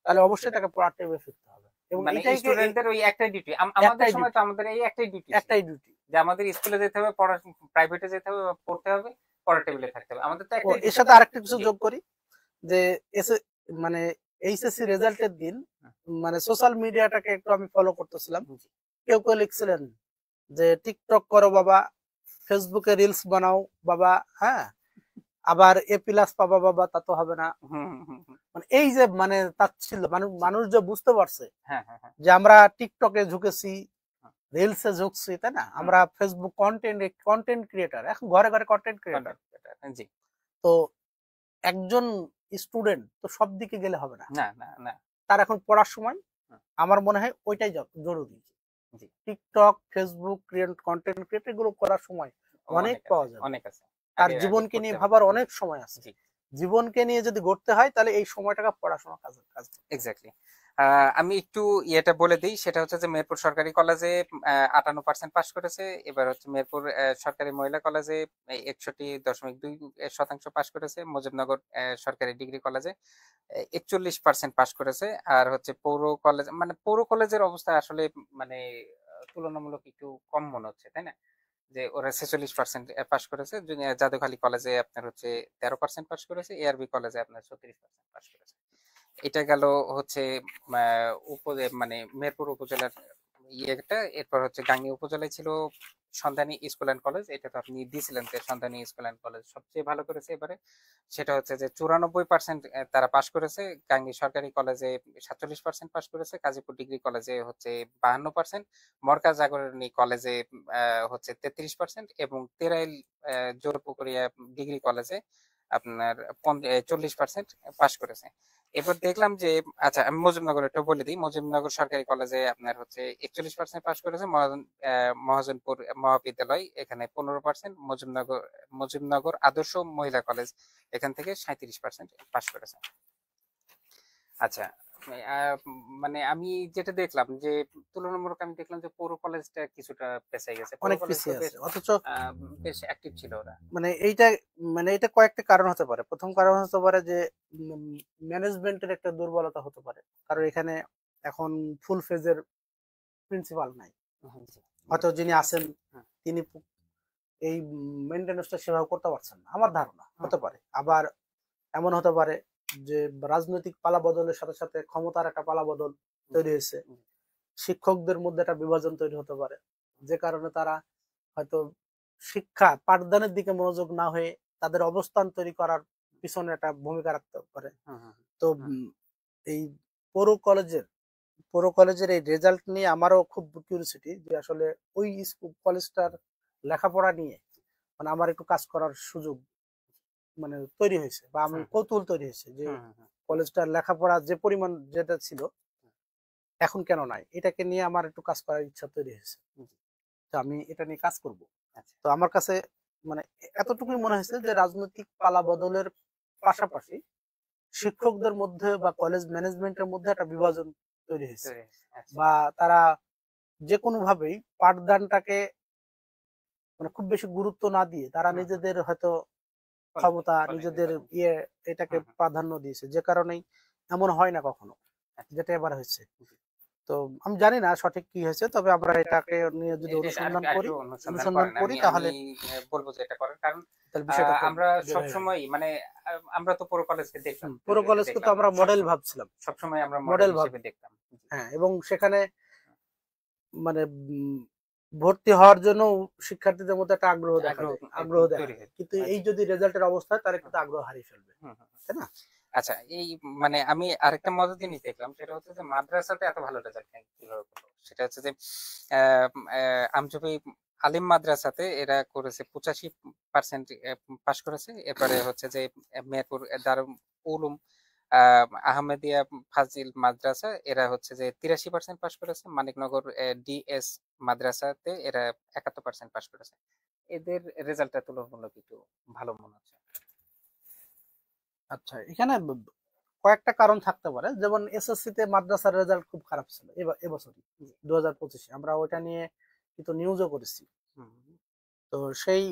তাহলে অবশ্যই তাকে পড়ার টেবিলে ফিরতে হবে। এবং স্টুডেন্টদের ওই একটাই ডিউটি, আমাদের সময় তো আমাদের এই একটাই ডিউটি যে আমাদের স্কুলে যেতে হবে, প্রাইভেটে যেতে হবে, পড়তে হবে, পড়ার টেবিলে থাকতে হবে। আমাদের তো একটাই। এর সাথে আরেকটা কিছু যোগ করি যে মানে এইচএসসি রেজাল্টের দিন মানে সোশ্যাল মিডিয়াটাকে একটু আমি ফলো করতেছিলাম। কেউ কেউ লিখছিলেন যে টিকটক করো বাবা, ফেসবুকে রিলস বানাও বাবা, হ্যাঁ, আবার A+ পাবা বাবা, তা তো হবে না। মানে এই যে মানে তাচ্ছিল্য, মানুষ যে বুঝতে পারছে যে আমরা টিকটকে ঝুঁকেছি, রিলসে ঝুঁকছি, তাই না? আমরা ফেসবুক কন্টেন্ট ক্রিয়েটার, এখন ঘরে ঘরে কন্টেন্ট ক্রিয়েটার। তো একজন স্টুডেন্ট তো সব দিকে গেলে হবে না, তার এখন পড়ার সময় আমার মনে হয় ওইটাই জরুরি। টিকটক, ফেসবুক, কন্টেন্ট ক্রিয়েট এগুলো করার সময় অনেক পাওয়া যাবে, অনেক আছে। তার জীবনকে নিয়ে ভাবার অনেক সময় আছে। জীবনকে নিয়ে যদি গড়তে হয়, তাহলে এই সময়টাকে পড়াশোনা কাজ। এক্স্যাক্টলি। আমি একটু ইয়েটা বলে দিই, সেটা হচ্ছে যে মেহেরপুর সরকারি কলেজে 58% পাস করেছে। এবার হচ্ছে মেহেরপুর সরকারি মহিলা কলেজে 61.2% পাস করেছে। মুজিবনগর সরকারি ডিগ্রি কলেজে 41% পাস করেছে। আর হচ্ছে পৌর কলেজ, মানে পৌর কলেজের অবস্থা আসলে মানে তুলনামূলক একটু কম মনে হচ্ছে, তাই না? যে ওরা 46% পাস করেছে। জাদুখালী কলেজে আপনার হচ্ছে 13% পাস করেছে। ARB কলেজে আপনার 36% পাস করেছে। এটা গেল হচ্ছে মানে মেহেরপুর উপজেলার ইয়েটা। এরপর হচ্ছে গাংনী উপজেলায় ছিল সন্ধানী স্কুল অ্যান্ড কলেজ। এটা তো আপনি দিয়েছিলেন যে সন্ধানী স্কুল অ্যান্ড কলেজ সবচেয়ে ভালো করেছে এবারে। সেটা হচ্ছে যে 94% তারা পাস করেছে। গাংনী সরকারি কলেজে 47% পাস করেছে। কাজীপুর ডিগ্রি কলেজে হচ্ছে 52%। মরকাজ জাগরণী কলেজে হচ্ছে 33% এবং তেরাইল জোরপুকুরিয়া ডিগ্রি কলেজে আপনার 40% পাস করেছে। এরপর দেখলাম যে আচ্ছা, আমি মুজিবনগর একটু বলে দিই। মুজিবনগর সরকারি কলেজে আপনার হচ্ছে 41% পাস করেছে। মহাজনপুর মহাবিদ্যালয় এখানে 15%। মুজিবনগর আদর্শ মহিলা কলেজ এখান থেকে 37% পাস করেছে। আচ্ছা, মানে আমি যেটা দেখলাম যে তুলনামূলক আমি দেখলাম যে পৌর কলেজটা কিছুটা পেছাই গেছে। অনেক পিছিয়ে আছে, অথচ বেশ অ্যাক্টিভ ছিল ওরা। মানে এটা কয়েকটা কারণ হতে পারে। প্রথম কারণ হতে পারে যে ম্যানেজমেন্টের একটা দুর্বলতা হতে পারে, কারণ এখানে এখন ফুল ফেজের প্রিন্সিপাল নাই। হয়তো যিনি আছেন তিনি এই মেইনটেনেন্সটা সেভাবে করতে পারছেন না, আমার ধারণা হতে পারে। আবার এমন হতে পারে যে রাজনৈতিক পালা বদলের সাথে সাথে ক্ষমতার একটা পালা বদল তৈরি হয়েছে, শিক্ষকদের মধ্যে একটা বিভাজন তৈরি হতে পারে, যে কারণে তারা হয়তো শিক্ষা পাঠদানের দিকে মনোযোগ না হয়ে তাদের অবস্থান তৈরি করার পিছনে একটা ভূমিকা রাখতে পারে। তো এই পৌর কলেজের এই রেজাল্ট নিয়ে আমারও খুব কিউরিওসিটি যে আসলে ওই স্কুল কলেজটার লেখাপড়া নিয়ে মানে আমার একটু কাজ করার সুযোগ মানে তৈরি হয়েছে, বা আমি কৌতূহল তৈরি হয়েছে যে কলেজটার লেখাপড়া যে পরিমাণ যেটা ছিল এখন কেন নাই, এটাকে নিয়ে আমার একটু কাজ করার ইচ্ছা তৈরি হয়েছে। তো আমি এটা নিয়ে কাজ করব। তো আমার কাছে মানে এতটুকুই মনে হয়েছে যে রাজনৈতিক পালা বদলের পাশাপাশি শিক্ষকদের মধ্যে বা কলেজ ম্যানেজমেন্টের মধ্যে একটা বিভাজন তৈরি হয়েছে, বা তারা যে কোনো ভাবেই পাঠদানটাকে মানে খুব বেশি গুরুত্ব না দিয়ে তারা নিজেদের হয়তো ক্ষমতা, নিজেদের এটাকে প্রাধান্য দিয়েছে, যে কারণেই এমন হয় না কখনো যেটা এবার হয়েছে। তো আমি জানি না সঠিক কি হয়েছে, তবে আমরা এটাকে নিয়ে যদি অনুসন্ধান করি তাহলে বলবো যে এটা করার কারণ তাহলে বিষয়টা আমরা সবসময় মানে আমরা তো পুরো কলেজকে দেখলাম, পুরো কলেজকে তো আমরা মডেল ভাবছিলাম, সবসময় আমরা মডেল মডেল হিসেবে দেখতাম। হ্যাঁ, এবং সেখানে মানে ভর্তি হওয়ার জন্য শিক্ষার্থীদের মধ্যে একটা আগ্রহ দেখা যায়, আগ্রহ দেখা যায়। কিন্তু এই যদি রেজাল্টের অবস্থা হয় তাহলে কিন্তু আগ্রহ হারিয়ে ফেলবে, তাই না? আচ্ছা, এই মানে আমি আরেকটা মজার জিনিস দেখলাম, সেটা হচ্ছে যে মাদ্রাসাতে এত ভালো রেজাল্ট কিভাবে করলো। সেটা হচ্ছে যে আমজুবি আলিম মাদ্রাসাতে এরা করেছে 85% পাশ করেছে। এরপরে হচ্ছে যে মেহেরপুর দারুল উলুম আহমেদিয়া ফাজিল মাদ্রাসা এরা হচ্ছে যে 83% পাশ করেছে। মানিকনগর ডিএস মাদ্রাসাতে এরা 71% পাশ করেছে। এদের রেজাল্টটা তুলনামূলক একটু ভালো মনে হচ্ছে। আচ্ছা, এখানে কয়েকটা কারণ থাকতে পারে। যেমন এসএসসি তে মাদ্রাসার রেজাল্ট খুব খারাপ ছিল এবছরই 2025-এ, আমরা ওইটা নিয়ে কিন্তু নিউজও করেছি। তো সেই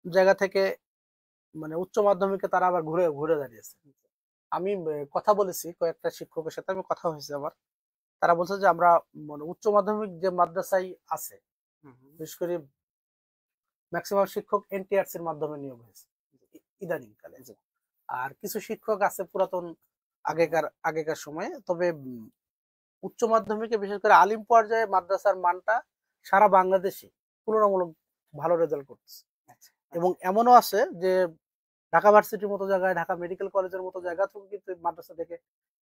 জায়গা থেকে মানে উচ্চ মাধ্যমিকে তারা আবার ঘুরে ঘুরে দাঁড়িয়েছে। আমি কথা বলেছি কয়েকটা শিক্ষকের সাথে, আমি কথা হয়েছে আমার, তারা বলছে যে আমরা মানে উচ্চ মাধ্যমিক যে মাদ্রাসায় আছে, বিশেষ করে ম্যাক্সিমাম শিক্ষক এনটিআরসি এর মাধ্যমে নিয়োগ হয়েছে ইদানিং কালে। আর কিছু শিক্ষক আছে পুরাতন আগেকার সময়ে। তবে উচ্চ মাধ্যমিকে বিশেষ করে আলিম পর্যায়ে মাদ্রাসার মানটা সারা বাংলাদেশে তুলনামূলক ভালো রেজাল্ট করতেছে। এবং এমনও আছে যে ঢাকা ভার্সিটির মতো জায়গায়, ঢাকা মেডিকেল কলেজের মতো জায়গা থেকে কিন্তু মাদ্রাসা থেকে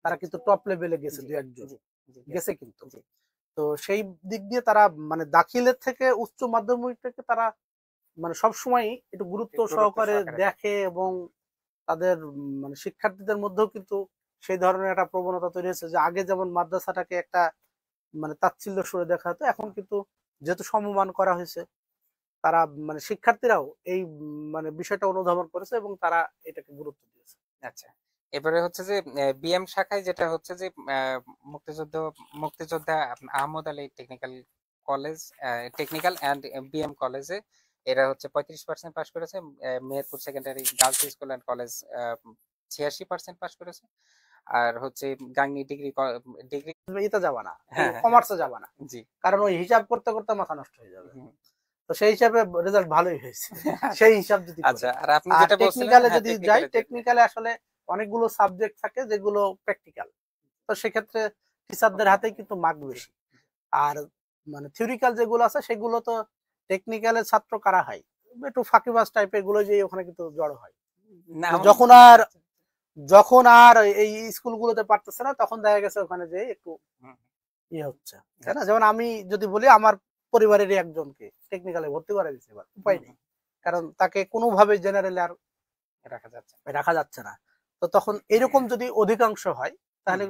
তারা কিন্তু টপ লেভেলে গেছে, দু একজন গেছে কিন্তু। তো সেই দিক দিয়ে তারা মানে দাখিলের থেকে উচ্চ মাধ্যমিক থেকে তারা মানে সবসময় একটু গুরুত্ব সহকারে দেখে, এবং তাদের মানে শিক্ষার্থীদের মধ্যেও কিন্তু সেই ধরনের একটা প্রবণতা তৈরি হয়েছে যে আগে যেমন মাদ্রাসাটাকে একটা মানে তাচ্ছিল্য সুরে দেখা হতো, এখন কিন্তু যেহেতু সমমান করা হয়েছে, তারা মানে শিক্ষার্থীরাও এই মানে বিষয়টা অনুধাবন করেছে এবং তারা এটাকে গুরুত্ব দিয়েছে। আচ্ছা, এবারে হচ্ছে যে বিএম শাখায় যেটা হচ্ছে যে মুক্তিযোদ্ধা Ahmad Ali technical college, technical and BM কলেজে এরা হচ্ছে 35% পাশ করেছে। Meherpur secondary girls school and college 86% পাশ করেছে। আর হচ্ছে গাংনী ডিগ্রি ডিগ্রি এটা যাবা না, কমার্সে যাবা না, জি, কারণ ওই হিসাব করতে করতে মাথা নষ্ট হয়ে যাবে। তো সেই হিসাবে রেজাল্ট ভালোই হয়েছে সেই হিসাব যদি। আচ্ছা, আর আপনি যেটা বলছিলেন টেকনিক্যালে যদি যাই, টেকনিক্যালে আসলে অনেকগুলো সাবজেক্ট থাকে যেগুলো প্র্যাকটিক্যাল, তো সেক্ষেত্রে টিচারদের হাতেই কিন্তু মার্ক বেশি। আর মানে থিওরিক্যাল যেগুলো আছে সেগুলো তো টেকনিক্যালের ছাত্র কারা হয়, একটু ফাঁকিবাজ টাইপের গুলো যে ওখানে কিন্তু জড়ো হয়। যখন আর এই স্কুলগুলোতে পারতেছে না, তখন দেখা গেছে ওখানে যে একটু ইয়ে হচ্ছে, তাই না? যেমন আমি যদি বলি, আমার পরিবারেরই একজনকে টেকনিক্যালে ভর্তি করে দিচ্ছে, এবার উপায় নেই, কারণ তাকে কোনোভাবে জেনারেলে আর রাখা যাচ্ছে না। তো তখন এরকম যদি অধিকাংশ হয় তাহলে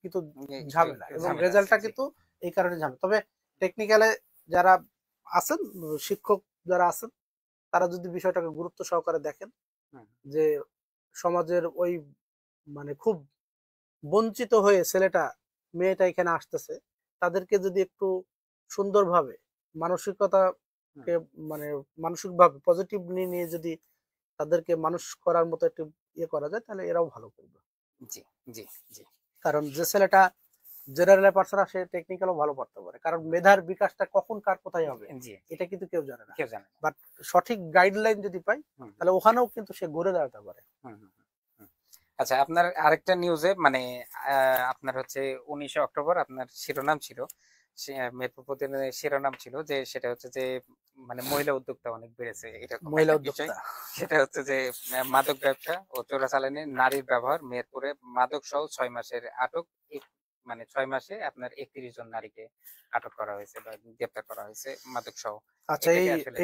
কিন্তু ঝামেলা, এবং রেজাল্টটা কিন্তু এই কারণে ঝামেলা। তবে টেকনিক্যালে যারা আছেন, শিক্ষক যারা আছেন, তারা যদি বিষয়টাকে গুরুত্ব সহকারে দেখেন যে সমাজের ওই মানে খুব বঞ্চিত হয়ে ছেলেটা মেয়েটা এখানে আসতেছে, তাদেরকে যদি একটু সুন্দরভাবে মানসিকতাকে মানে মানসিকভাবে পজিটিভলি নিয়ে যদি তাদেরকে মানুষ করার মতো একটু ইয়ে করা যায়, তাহলে এরাও ভালো করবে। জি জি জি, কারণ যে ছেলেটা জেনারেলে পারছে না, সে টেকনিক্যালও ভালো পারতে পারে, কারণ মেধার বিকাশটা কখন কার কোথায় হবে এটা কিন্তু কেউ জানে না। বাট সঠিক গাইডলাইন যদি পাই, তাহলে ওখানেও কিন্তু সে ঘুরে দাঁড়াতে পারে। আচ্ছা, আপনার আরেকটা নিউজে মানে আপনার হচ্ছে 19 অক্টোবর আপনার শিরোনাম ছিল, মেহেরপুর প্রতিদিনের শিরোনাম ছিল যে সেটা হচ্ছে যে মানে মহিলা উদ্যোক্তা অনেক বেড়েছে, এটা মহিলা উদ্যোক্তা। সেটা হচ্ছে যে মাদক ব্যবসা ও চোরাচালানে নারীর ব্যবহার, মেহেরপুরে মাদক সহ 6 মাসের আটক, মানে 6 মাসে আপনার 31 জন নারীকে আটক করা হয়েছে বা গ্রেপ্তার করা হয়েছে মাদক সহ। আচ্ছা,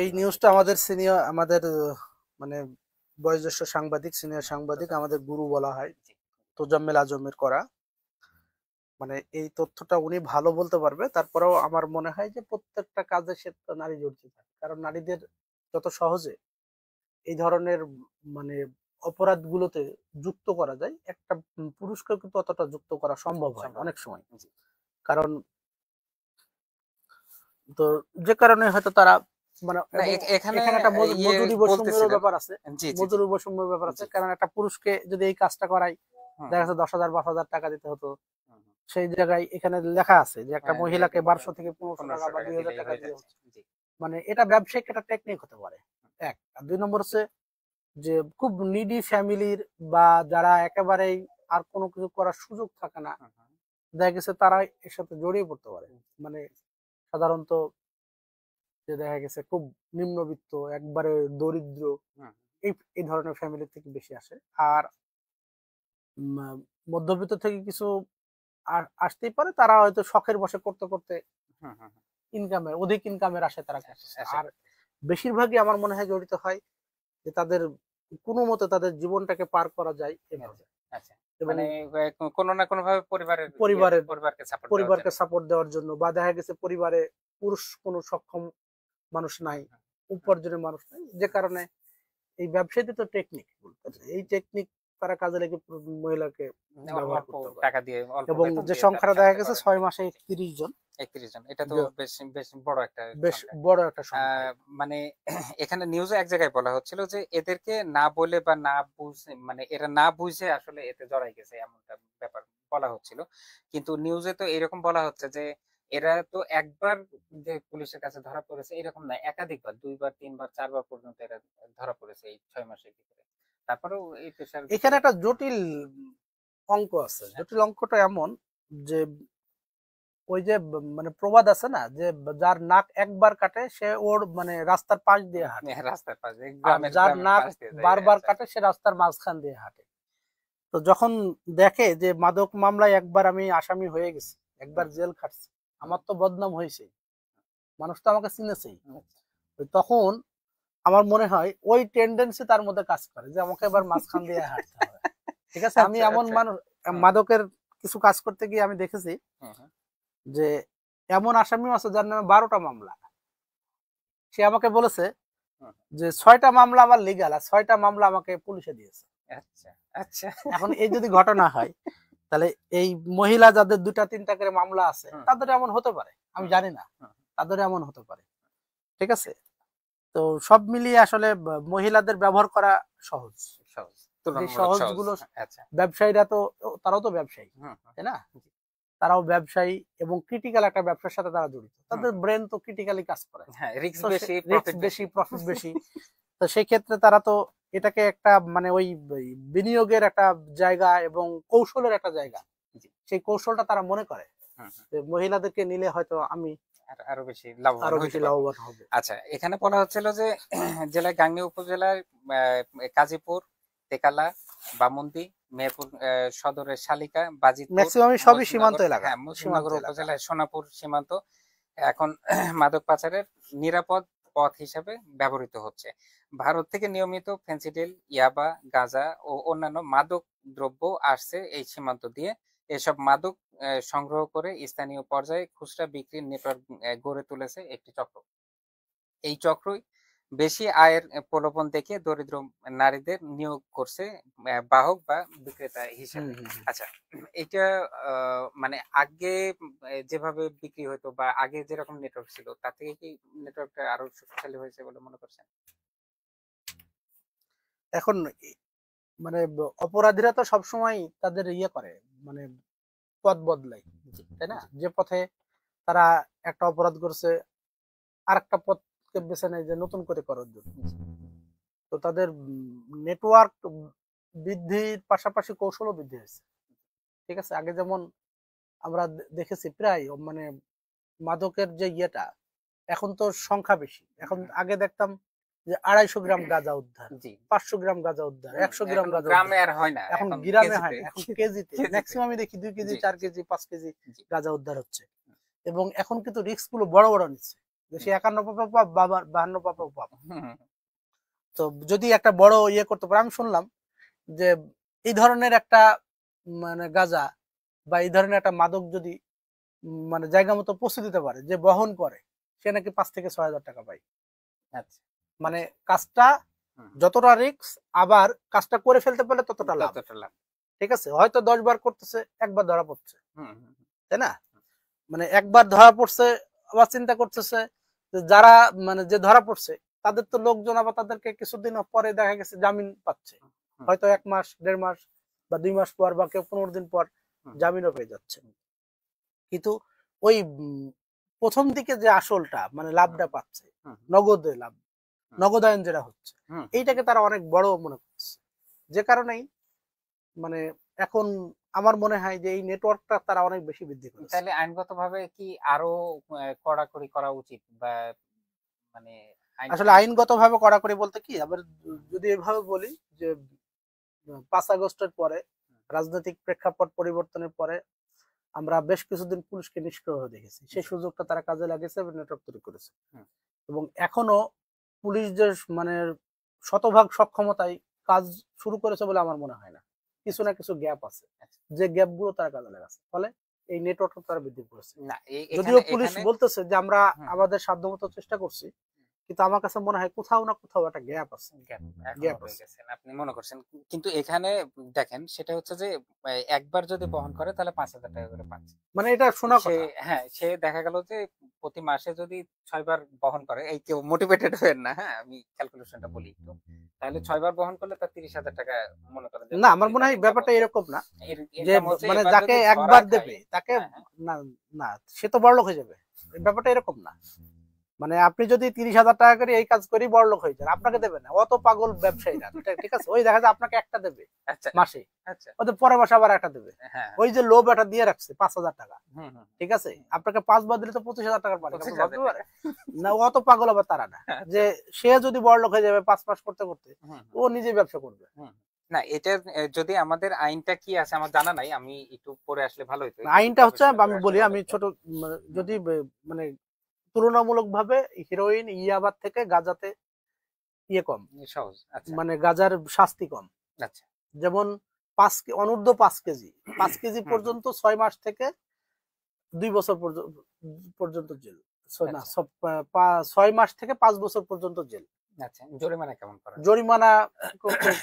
এই নিউজটা আমাদের সিনিয়র, আমাদের মানে বয়োজ্যেষ্ঠ সাংবাদিক, সিনিয়র সাংবাদিক, আমাদের গুরু বলা হয় তোজাম্মেল আজমের করা। মানে এই তথ্যটা উনি ভালো বলতে পারবে। তারপরেও আমার মনে হয় যে প্রত্যেকটা কাজে সে নারী জড়িত থাকে, কারণ নারীদের যত সহজে এই ধরনের মানে অপরাধগুলোতে যুক্ত করা যায়, একটা পুরুষকে কিন্তু অতটা যুক্ত করা সম্ভব হয় অনেক সময়। কারণ তো যে কারণে হয়তো তারা মানে এখানে একটা মজুরি বৈষম্যের ব্যাপার আছে, মজুরি বৈষম্যের ব্যাপার আছে। কারণ একটা পুরুষকে যদি এই কাজটা করাই, দেখা যাচ্ছে 10,000 5,000 টাকা দিতে হতো, সেই জায়গায় এখানে লেখা আছে যে একটা মহিলাকে 1200 থেকে 1500 টাকা বা 2000 টাকা দিতে হচ্ছে। মানে এটা ব্যবসায়িক একটা টেকনিক হতে পারে, এক। আর দুই নম্বর হচ্ছে যে খুব নিডি ফ্যামিলির বা যারা একেবারেই আর কোনো কিছু করার সুযোগ থাকে না, দেখা গেছে তারা এর সাথে জড়িয়ে পড়তে পারে। মানে সাধারণত যে দেখা গেছে খুব নিম্নবিত্ত, একবারে দরিদ্র, এই এই ধরনের ফ্যামিলি থেকে বেশি আসে। আর মধ্যবিত্ত থেকে কিছু আসতেই পারে, তারা হয়তো শখের বশে করতে করতে ইনকামের অধিক ইনকামের আশায় তারা করতেছে। আর বেশিরভাগই আমার মনে হয় জড়িত হয় যে তাদের কোনো মতে তাদের জীবনটাকে পার করা যায় এভাবে। মানে কোনো না কোনো ভাবে পরিবারকে সাপোর্ট দেওয়ার জন্য, বা দেখা গেছে পরিবারে পুরুষ কোনো সক্ষম মানুষ নাই, উপার্জনের মানুষ নাই, যে কারণে এই ব্যবসায়ীতে তো টেকনিক, এই টেকনিক তারা কাজে লেগে মহিলাকে ব্যবহার করতে পারে। টাকা দিয়ে এবং যে সংখ্যাটা দেখা গেছে 6 মাসে 31 জন। 31 জন, এটা তো বেশ বড় একটা সংখ্যা। মানে এখানে নিউজে এক জায়গায় বলা হচ্ছিল যে এদেরকে না বলে বা না বুঝে, মানে এরা না বুঝে আসলে এতে জড়াই গেছে, এমনটা ব্যাপার বলা হচ্ছিল। কিন্তু নিউজে তো এরকম বলা হচ্ছে যে এরা তো একবার যে পুলিশের কাছে ধরা পড়েছে এরকম না, একাধিকবার, 2বার 3বার 4বার পর্যন্ত এরা ধরা পড়েছে এই 6 মাসের ভিতরে। তারপরেও এই পেশার এখানে একটা জটিল অঙ্ক আছে। জটিল অঙ্কটা এমন যে ওই যে মানে প্রবাদ আছে না, যে যার নাক একবার কাটে সে ওর মানে রাস্তার পাশ দিয়ে হাঁটে, রাস্তার পাশে, যার নাক বারবার কাটে সে রাস্তার মাঝখান দিয়ে হাঁটে। তো যখন দেখে যে মাদক মামলায় একবার আমি আসামি হয়ে গেছি, একবার জেল খাটছি, আমার তো বদনাম হয়েছে, মানুষ তো আমাকে চিনেছেই, তখন আমার মনে হয় ওই টেন্ডেন্সি তার মধ্যে কাজ করে যে আমাকে এবার মাঝখান দিয়ে হাঁটতে হবে। ঠিক আছে, আমি এমন মানুষ, মাদকের কিছু কাজ করতে গিয়ে আমি দেখেছি যে এমন আসামিও আছে যার নামে 12টা মামলা। সে আমাকে বলেছে যে 6টা মামলা আমার লিগাল, আর 6টা মামলা আমাকে পুলিশে দিয়েছে। আচ্ছা, এখন এই যদি ঘটনা হয়, তাহলে এই মহিলা যাদের 2টা 3টা করে মামলা আছে তাদের এমন হতে পারে, আমি জানি না, তাদের এমন হতে পারে। ঠিক আছে, তো সব মিলিয়ে আসলে মহিলাদের ব্যবহার করা সহজ, যে সহজ গুলো ব্যবসায়ীরা তো তারাও তো ব্যবসায়ী, তাই না? তারাও ব্যবসায়ী এবং ক্রিটিক্যাল একটা ব্যবসার সাথে তারা জড়িত, তাদের ব্রেন তো ক্রিটিক্যালি কাজ করে, রিস্ক বেশি, প্রফিট বেশি। তো সেই ক্ষেত্রে তারা তো এটাকে একটা মানে ওই বিনিয়োগের একটা জায়গা এবং কৌশলের একটা জায়গা, সেই কৌশলটা তারা মনে করে মহিলাদেরকে নিলে হয়তো আমি আরো বেশি লাভবান হবে। আচ্ছা, এখানে বলা হচ্ছিল যে জেলার গাংনী উপজেলার কাজীপুর, তেকালা, বামন্দি, মেহেরপুর সদরের শালিকা, বাজিতপুর, ম্যাক্সিমাম সবই সীমান্ত এলাকা, মুন্সিনগর উপজেলার সোনাপুর সীমান্ত এখন মাদক পাচারের নিরাপদ পথ হিসেবে ব্যবহৃত হচ্ছে। ভারত থেকে নিয়মিত ফেন্সিডিল, ইয়াবা, গাঁজা ও অন্যান্য মাদক দ্রব্য আসছে এই সীমান্ত দিয়ে। এসব মাদক সংগ্রহ করে স্থানীয় পর্যায়ে খুচরা বিক্রির নেটওয়ার্ক গড়ে তুলেছে একটি চক্র। এই চক্রই বেশি আয়ের প্রলোভন দেখে দরিদ্র নারীদের নিয়োগ করছে বাহক বা বিক্রেতা হিসেবে। আচ্ছা, এটা মানে আগে যেভাবে বিক্রি হতো বা আগে যেরকম নেটওয়ার্ক ছিল তার থেকে কি নেটওয়ার্কটা আরো শক্তিশালী হয়েছে বলে মনে করছেন? এখন মানে অপরাধীরা তো সবসময় তাদের ইয়ে করে, মানে পথ বদলায়, তাই না? যে পথে তারা একটা অপরাধ করছে আরেকটা পথকে বেছে নেয় যে নতুন করে করার জন্য। তো তাদের নেটওয়ার্ক বৃদ্ধির পাশাপাশি কৌশলও বৃদ্ধি হয়েছে। ঠিক আছে, আগে যেমন আমরা দেখেছি প্রায় মানে মাদকের যে ইয়েটা, এখন তো সংখ্যা বেশি। এখন আগে দেখতাম যে 250 গ্রাম গাঁজা উদ্ধার, 500 গ্রাম গাঁজা উদ্ধার, 100 গ্রাম গাঁজা গ্রামে আর হয় না, এখন গ্রামে হয় না, এখন কেজিতে ম্যাক্সিমামই দেখি 2 কেজি 4 কেজি 5 কেজি গাঁজা উদ্ধার হচ্ছে। এবং এখন কিন্তু রিস্ক গুলো বড় বড় নিচ্ছে, সে 51 পাপা পাপ 52 পাপা পাপ। তো যদি একটা বড় ইয়ে করতে পারে, আমি শুনলাম যে এই ধরনের একটা মানে গাঁজা বা এই ধরনের একটা মাদক যদি মানে জায়গা মতো পৌঁছে দিতে পারে, যে বহন করে, সে নাকি 5 থেকে 6,000 টাকা পায়। আচ্ছা, মানে কাজটা যতটা রিস্ক, আবার কাজটা করে ফেলতে পারলে ততটা লাভ। ঠিক আছে, হয়তো 10 বার করতেছে, একবার ধরা পড়ছে, তাই না? মানে একবার ধরা পড়ছে, আবার চিন্তা করতেছে যারা মানে যে ধরা পড়ছে তাদের তো লোকজন আবার তাদেরকে কিছুদিন পরে দেখা গেছে জামিন পাচ্ছে, হয়তো 1 মাস 1.5 মাস বা 2 মাস পর বা কেউ 15 দিন পর জামিনও পেয়ে যাচ্ছে। কিন্তু ওই প্রথম দিকে যে আসলটা মানে লাভটা পাচ্ছে, নগদে লাভ, নগদায়ন যেটা হচ্ছে হুম, এইটাকে তারা অনেক বড় মনে করছে, যে কারণেই মানে এখন আমার মনে হয় যে এই নেটওয়ার্কটা তারা অনেক বেশি বৃদ্ধি করেছে। তাহলে আইনগতভাবে কি আরো কড়াকড়ি করা উচিত, বা মানে আসলে আইন। আইনগতভাবে কড়াকড়ি বলতে কি, আবার যদি এভাবে বলি যে 5 আগস্টের পরে রাজনৈতিক প্রেক্ষাপট পরিবর্তনের পরে আমরা বেশ কিছুদিন পুলিশকে নিষ্ক্রিয় হয়ে দেখেছি, সেই সুযোগটা তারা কাজে লাগিয়েছে এবং নেটওয়ার্ক তৈরি করেছে। হুম, এবং এখনো পুলিশ যে মানে শতভাগ সক্ষমতায় কাজ শুরু করেছে বলে আমার মনে হয় না, কিছু না কিছু গ্যাপ আছে, আচ্ছা। যে গ্যাপ গুলো তারা কাজে লাগাচ্ছে, ফলে এই নেটওয়ার্কটা তারা বৃদ্ধি করেছে। না যদিও এখানে পুলিশ এখানে বলতেছে যে আমরা হুম, আমাদের সাধ্যমতো চেষ্টা করছি, কিন্তু আমার কাছে মনে হয় কোথাও না কোথাও একটা গ্যাপ আছে। গ্যাপ এখনো গ্যাপ রয়ে আছে। গেছেন আপনি মনে করছেন। কিন্তু এখানে দেখেন, সেটা হচ্ছে যে একবার যদি বহন করে তাহলে 5,000 টাকা করে পাচ্ছে। মানে এটা শোনা সে, কথা। হ্যাঁ, সে দেখা গেল যে প্রতি মাসে যদি 6 বার বহন করে, এই কেউ মোটিভেটেড হবেন না, হ্যাঁ, আমি ক্যালকুলেশনটা বলি একটু। তাহলে 6 বার বহন করলে তার 30,000 টাকা মনে করেন যে না, আমার মান্থলি মনে তার হয় ইনকাম ব্যাপারটা হচ্ছে। এরকম না যে ইনকাম হচ্ছে, মানে এবার যাকে যদি ধরা একবার খাই। দেবে তাকে, হ্যাঁ, হ্যাঁ, না না সে তো বড়লোক হয়ে যাবে, ব্যাপারটা এরকম না। মানে আপনি যদি 30,000 টাকা করে এই কাজ করি বড়লোক হয়ে যান, আপনাকে দেবে না, অত পাগল ব্যবসায়ীরা, ঠিক আছে, ওই দেখা যায় আপনাকে একটা দেবে আচ্ছা, মাসে, আচ্ছা, ওদের পরের মাসে আবার একটা দেবে। হ্যাঁ, ওই যে লোভ একটা দিয়ে রাখছে 5,000 টাকা, হুম, হুম, ঠিক আছে, আপনাকে 5 বার দিলে তো 25,000 টাকার মালিক, আপনি 25,000 ভাবতে টাকা পারেন না, অত পাগল আবার তারা না যে আচ্ছা, সে যদি বড়লোক হয়ে যাবে 5 মাস করতে করতে, হুম, ও নিজে ব্যবসা করবে। হুম। না এটা যদি আমাদের আইনটা কি আছে আমার জানা নাই, আমি একটু পরে আসলে ভালো হতো, একটু আইনটা হচ্ছে, গবেষণা করে আমি আসলে বলি, ভালো আমি হতো। ছোট হুম, যদি মানে তুলনামূলকভাবে হিরোইন ইয়াবার থেকে গাজাতে ইয়ে কম, সহজ, আচ্ছা, মানে গাজার শাস্তি কম। আচ্ছা, যেমন অনূর্ধ্ব 5 কেজি, 5 কেজি হুম, হুম, পর্যন্ত 6 মাস থেকে 2 বছর পর্যন্ত জেল। না, আচ্ছা, 6 মাস থেকে 5 বছর পর্যন্ত জেল। আচ্ছা, জরিমানা কেমন করা হয়? জরিমানা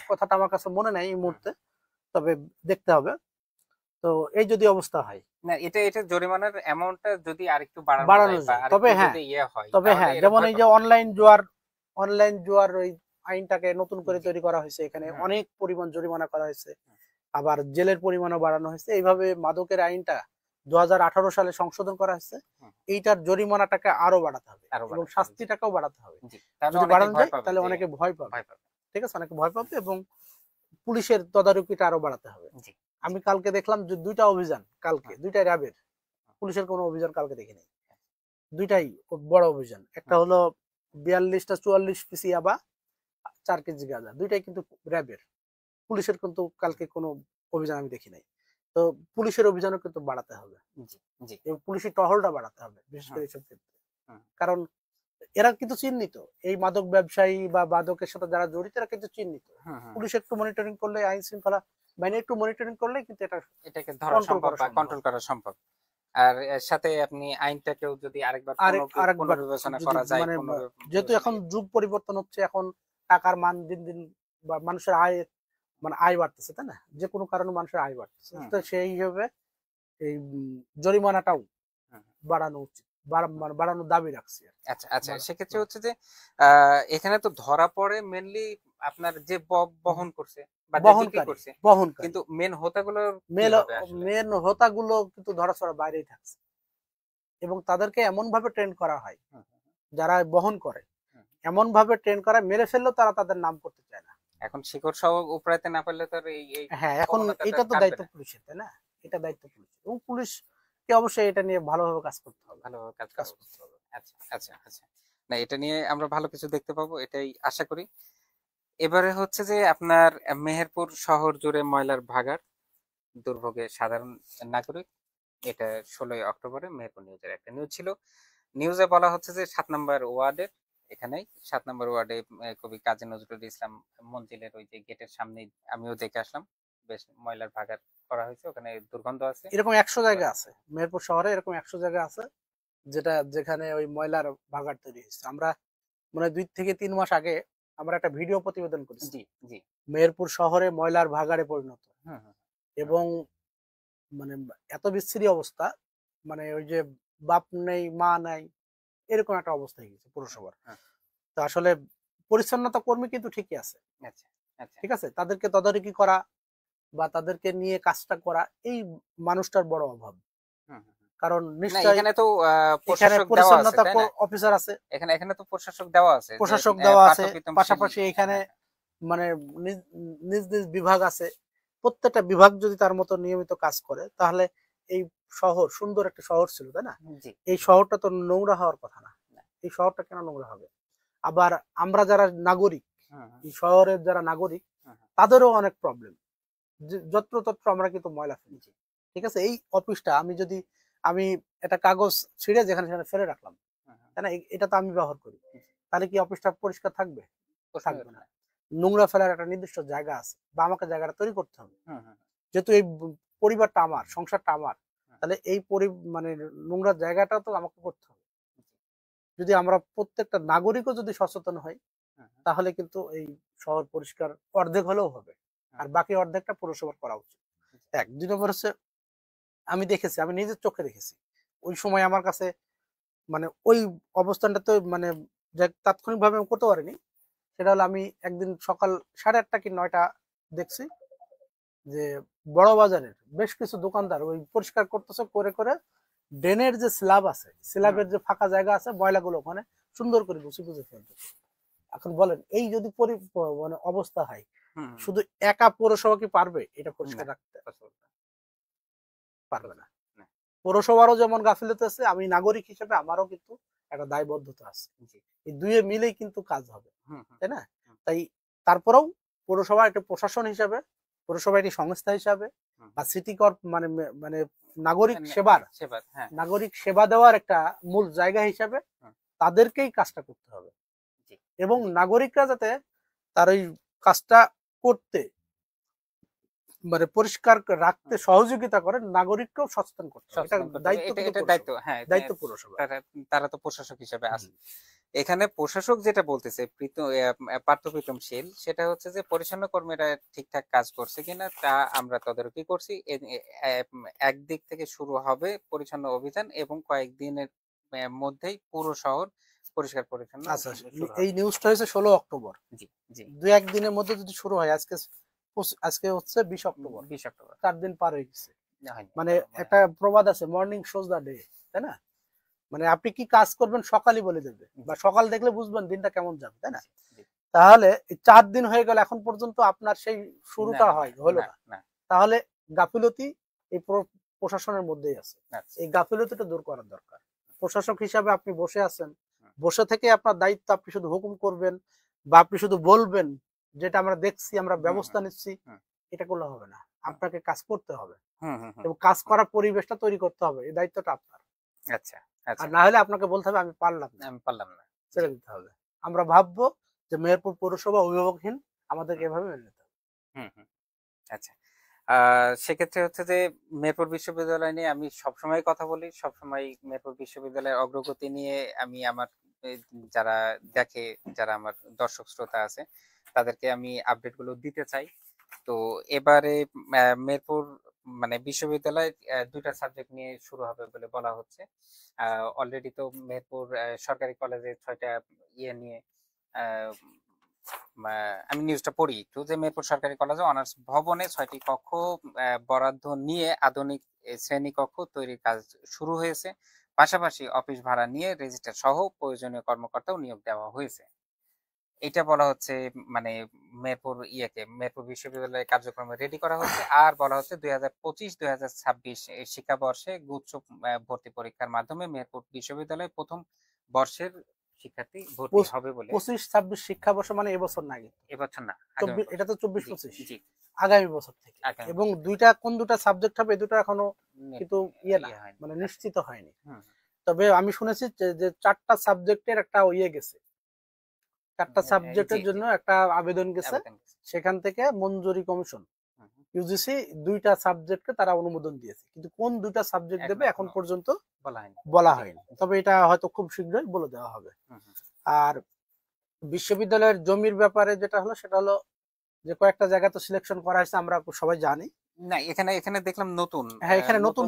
কথাটা আমার কাছে মনে নাই এই হুম, মুহূর্তে, তবে দেখতে হবে। তো এই যদি অবস্থা হয়, না এটা জরিমানার অ্যামাউন্টটা যদি আরেকটু বাড়ানো বাড়ানো যায় বা যায়, আরেকটু তবে হ্যাঁ, যদি ইয়ে হয় তবে তাহলে হ্যাঁ, এরা যেমন ভয় এই যে পাবে। অনলাইন জুয়ার ওই আইনটাকে নতুন করে জি, তৈরি করা হয়েছে, এখানে হুম, অনেক পরিমাণ জরিমানা করা হয়েছে, হুম, আবার জেলের পরিমাণও বাড়ানো হয়েছে। এইভাবে মাদকের আইনটা 2018 সালে সংশোধন করা হয়েছে, হুম, এইটার জরিমানাটাকে আরো বাড়াতে হবে আরো এবং বাড়াতে হবে, জি, শাস্তিটাকেও বাড়াতে হবে। জি, তাহলে যদি অনেকে বাড়ানো ভয় যায় পাবে তাহলে যে, অনেকে ভয় পাবে, ভয় পাবে, ঠিক আছে, অনেকে ভয় পাবে, এবং পুলিশের তদারকিটা আরো বাড়াতে হবে। জি, জি, আমি কালকে দেখলাম যে 2টা অভিযান, কালকে হুম, 2টা র্যাবের, পুলিশের কোনো অভিযান কালকে দেখিনি, 2টাই খুব বড় অভিযান। একটা হুম, হলো 42 টা 44 পিস ইয়াবা, 4 কেজি গাঁজা, 2টাই কিন্তু র্যাবের। পুলিশের কিন্তু কালকে কোনো অভিযান আমি দেখি নাই। তো পুলিশের অভিযানও কিন্তু বাড়াতে হবে জি, জি, এবং পুলিশের টহলটা বাড়াতে হবে, বিশেষ হুম, করে এইসব ক্ষেত্রে। হুম, কারণ এরা কিন্তু চিহ্নিত, এই মাদক ব্যবসায়ী বা মাদকের সাথে যারা জড়িত এরা কিন্তু চিহ্নিত। হুম, হুম, পুলিশ একটু মনিটরিং করলে, আইন শৃঙ্খলা বাহিনী একটু মনিটরিং করলে কিন্তু এটা এটাকে ধরা কন্ট্রোল সম্ভব করা বা সম্ভব। কন্ট্রোল করা সম্ভব। আর এর সাথে আপনি আইনটাকেও যদি আরেকবার আরেকবার পুনর্বিবেচনা যদি করা যায়, মানে যেহেতু পুনর্বিবেচনা এখন যুগ পরিবর্তন হচ্ছে, এখন টাকার মান দিন দিন বা মানুষের আয়, মানে আয় বাড়তেছে, তাই না, যে কোনো কারণে মানুষের আয় বাড়তেছে, হুম, তো সেই হিসেবে এই জরিমানাটাও হুম, বাড়ানো উচিত, মানে বাড়ানোর দাবি রাখছি আর কি। আচ্ছা, আচ্ছা, সেক্ষেত্রে বাড়া- হচ্ছে যে এখানে তো ধরা পড়ে মেনলি আপনার যে বহন করছে বা যে বিক্রি বহনকারী করছে, বহনকারী কিন্তু মেন হোতাগুলোর কি মেন হবে আসলে? মেন হোতাগুলো কিন্তু ধরাছোঁয়ার বাইরেই থাকছে, এবং তাদেরকে এমন ভাবে ট্রেন করা হয়, হুম, যারা বহন করে হুম। এমন ভাবে ট্রেন করা, মেরে ফেললেও তারা তাদের নাম করতে চায় না। এখন শিকড় সহ উপড়াইতে না পারলে তো আর এই হ্যাঁ, এখন প্রবণতাটা এটা তো কাটবে দায়িত্ব না। পুলিশের, তাই না, এটা দায়িত্ব পুলিশ, এবং পুলিশকে অবশ্যই এটা নিয়ে ভালোভাবে কাজ করতে হবে, ভালোভাবে কাজ কাজ করা উচিত। করতে হবে। আচ্ছা, আচ্ছা, আচ্ছা। না এটা নিয়ে আমরা ভালো কিছু দেখতে পাবো, এটাই আশা করি। এবারে হচ্ছে যে আপনার মেহেরপুর শহর জুড়ে ময়লার ভাগাড়, দুর্ভোগে সাধারণ নাগরিক। এটা 16ই অক্টোবরে মেহেরপুর নিউজের একটা নিউজ ছিল। নিউজে বলা হচ্ছে যে 7 নম্বর ওয়ার্ডের, এখানেই 7 নম্বর ওয়ার্ডে কবি কাজী নজরুল ইসলাম মঞ্জিলের ওই যে গেটের সামনে আমিও দেখে আসলাম, বেশ ময়লার ভাগাড় করা হয়েছে, ওখানে দুর্গন্ধ আছে। এরকম 100 জায়গা আছে, মেহেরপুর শহরে এরকম 100 জায়গা আছে, যেখানে ওই ময়লার ভাগাড় তৈরি হয়েছে। আমরা মানে 2 থেকে 3 মাস আগে আমরা একটা ভিডিও প্রতিবেদন করেছি, জি, জি, মেহেরপুর শহরে ময়লার ভাগাড়ে পরিণত, হুম, হুম, হুম, এবং মানে এত বিশ্রী অবস্থা, মানে ওই যে বাপ নেই মা নাই এরকম একটা অবস্থা হয়ে গেছে হুম, পুরসভার। হুম, তো আসলে পরিচ্ছন্নতা কর্মী কিন্তু ঠিকই আছে, আচ্ছা, আচ্ছা, ঠিক আছে, তাদেরকে তদারকি করা বা তাদেরকে নিয়ে কাজটা করা, এই মানুষটার বড় অভাব। হুম, হুম, হুম, কারণ না নিশ্চয়ই এখানে তো এখানে প্রশাসক দেওয়া আছে পরিচ্ছন্নতা তাই না? অফিসার আছে, এখানে এখানে তো প্রশাসক দেওয়া আছে যে প্রশাসক দেওয়া আছে, পার্থপ্রতিম শীল। পাশাপাশি এখানে হ্যাঁ মানে নিজ নিজ নিজ বিভাগ আছে। প্রত্যেকটা বিভাগ যদি তার মতো নিয়মিত কাজ করে তাহলে এই শহর সুন্দর একটা শহর ছিল, তাই না? জি। এই শহরটা তো নোংরা হওয়ার কথা না। এই শহরটা কেন নোংরা হবে? আবার আমরা যারা নাগরিক, এই শহরের যারা নাগরিক, তাদেরও অনেক প্রবলেম। যত্রতত্র আমরা কিন্তু ময়লা ফেলি। ঠিক আছে, এই অফিসটা আমি একটা কাগজ ছিঁড়ে যেখানে সেখানে ফেলে রাখলাম, তাই না? এটা তো আমি ব্যবহার করি, তাহলে কি অফিসটা পরিষ্কার থাকবে? থাকবে না। নোংরা ফেলার একটা নির্দিষ্ট জায়গা আছে, বা আমাকে জায়গাটা তৈরি করতে হবে। যেহেতু এই পরিবারটা আমার, সংসারটা আমার, তাহলে এই মানে নোংরা জায়গাটা তো আমাকে করতে হবে। যদি আমরা প্রত্যেকটা নাগরিকও যদি সচেতন হই তাহলে কিন্তু এই শহর পরিষ্কার অর্ধেক হলেও হবে, আর বাকি অর্ধেকটা পৌরসভার করা উচিত। এক, ২ নম্বর হচ্ছে আমি দেখেছি, আমি নিজের চোখে দেখেছি, ওই সময় আমার কাছে মানে ওই অবস্থানটা তো মানে তাৎক্ষণিক ভাবে আমি করতে পারিনি। সেটা হলো আমি একদিন সকাল 8:30 কি 9টা দেখছি যে বড় বাজারের বেশ কিছু দোকানদার ওই পরিষ্কার করতেছে, করে করে ড্রেনের যে স্ল্যাব আছে, স্ল্যাবের যে ফাঁকা জায়গা আছে, ময়লাগুলো ওখানে সুন্দর করে গুছিয়ে ফেলতেছে। এখন বলেন এই যদি মানে অবস্থা হয়, শুধু একা পৌরসভা কি পারবে এটা পরিষ্কার রাখতে? পারবে না। পৌরসভারও যেমন গাফিলতি আছে, আমি নাগরিক হিসেবে আমারও কিন্তু একটা দায়বদ্ধতা আছে। এই দুয়ে মিলেই কিন্তু কাজ হবে, তাই না? তাই তারপরেও পৌরসভা একটা প্রশাসন হিসাবে, পৌরসভা একটি সংস্থা হিসাবে, বা সিটি কর্প মানে মানে নাগরিক সেবা দেওয়ার একটা মূল জায়গা হিসাবে তাদেরকেই কাজটা করতে হবে, এবং নাগরিকরা যাতে তার ওই কাজটা করতে মানে পরিষ্কার রাখতে সহযোগিতা করে, নাগরিককেও সচেতন করতে হবে। এটা দায়িত্ব, দায়িত্ব পৌরসভা। তারা তো প্রশাসক হিসেবে আছে। এখানে প্রশাসক যেটা বলতেছে পার্থপ্রতিম শীল, সেটা হচ্ছে যে পরিচ্ছন্ন কর্মীরা ঠিকঠাক কাজ করছে কিনা তা আমরা তদারকি করছি। একদিক থেকে শুরু হবে পরিচ্ছন্ন অভিযান এবং কয়েকদিনের মধ্যেই পুরো শহর পরিষ্কার পরিচ্ছন্ন। আচ্ছা, এই নিউজটা হয়েছে 16 অক্টোবর। জি জি, 2-1 দিনের মধ্যে যদি শুরু হয়, আজকে হচ্ছে 20 অক্টোবর, 4 দিন পার হয়ে গেছে। মানে একটা প্রবাদ আছে, মর্নিং শোজ দা ডে, তাই না? মানে আপনি কি কাজ করবেন সকালই বলে দেবে, বা সকাল দেখলে বুঝবেন দিনটা কেমন যাবে, তাই না? তাহলে 4 দিন হয়ে গেল, এখন পর্যন্ত আপনার সেই শুরুটা হলো না, তাহলে গাফিলতি এই প্রশাসনের মধ্যেই আছে। এই গাফিলতিটা দূর করার দরকার। প্রশাসক হিসাবে আপনি বসে আছেন, বসে থেকে আপনার দায়িত্ব, আপনি শুধু হুকুম করবেন বা আপনি শুধু বলবেন যেটা আমরা দেখছি, আমরা ব্যবস্থা নিচ্ছি, এটা করলে হবে না। আপনাকে কাজ করতে হবে এবং কাজ করার পরিবেশটা তৈরি করতে হবে, এই দায়িত্বটা আপনার। আচ্ছা, আর না হলে আপনাকে বলতে হবে আমি পারলাম না, ছেড়ে দিতে হবে। আমরা ভাববো যে মেহেরপুর পৌরসভা অভিভাবকহীন, আমাদেরকে এভাবে মেনে নিতে হবে। আচ্ছা, সেক্ষেত্রে হচ্ছে যে মেহেরপুর বিশ্ববিদ্যালয় নিয়ে আমি সবসময় কথা বলি, সবসময় মেহেরপুর বিশ্ববিদ্যালয়ের অগ্রগতি নিয়ে আমি আমার যারা দেখে, যারা আমার দর্শক শ্রোতা আছে, তাদেরকে আমি আপডেট গুলো দিতে চাই। তো এবারে মেহেরপুর মানে বিশ্ববিদ্যালয় 2টা সাবজেক্ট নিয়ে শুরু হবে বলে বলা হচ্ছে। অলরেডি তো মেহেরপুর সরকারি কলেজে 6টা ইয়ে নিয়ে আমি নিউজটা পড়ি একটু, যে মেহেরপুর সরকারি কলেজে অনার্স ভবনে 6টি কক্ষ বরাদ্দ নিয়ে আধুনিক শ্রেণী কক্ষ তৈরির কাজ শুরু হয়েছে। পাশাপাশি অফিস ভাড়া নিয়ে রেজিস্ট্রার সহ প্রয়োজনীয় কর্মকর্তাও নিয়োগ দেওয়া হয়েছে। এটা বলা হচ্ছে মানে মেহেরপুর বিশ্ববিদ্যালয়ের কার্যক্রমে রেডি করা হচ্ছে। আর বলা হচ্ছে 2025-2026 শিক্ষাবর্ষে গুচ্ছ ভর্তি পরীক্ষার মাধ্যমে মেহেরপুর বিশ্ববিদ্যালয়ে প্রথম বর্ষের শিক্ষার্থী ভর্তি হবে বলে। 25-26 শিক্ষাবর্ষ মানে এবছর না, এবছর না, এটা তো 24-25 আগামী বছর থেকে। এবং কোন দুটা সাবজেক্ট হবে, দুটো এখনো কিন্তু মানে নিশ্চিত হয়নি। তবে আমি শুনেছি যে 4টা সাবজেক্টের একটা গেছে, 4টা সাবজেক্টের জন্য একটা আবেদন গেছে, সেখান থেকে মঞ্জুরি কমিশন ইউজিসি 2টা সাবজেক্টকে তারা অনুমোদন দিয়েছে, কিন্তু কোন 2টা সাবজেক্ট দেবে এখন পর্যন্ত বলা হয়নি। তবে এটা হয়তো খুব শীঘ্রই বলে দেওয়া হবে। আর বিশ্ববিদ্যালয়ের জমির ব্যাপারে যেটা হলো, সেটা হলো যে কয়েকটা জায়গা তো সিলেকশন করা হয়েছে, আমরা সবাই জানি। না, এখানে দেখলাম নতুন। হ্যাঁ, এখানে নতুন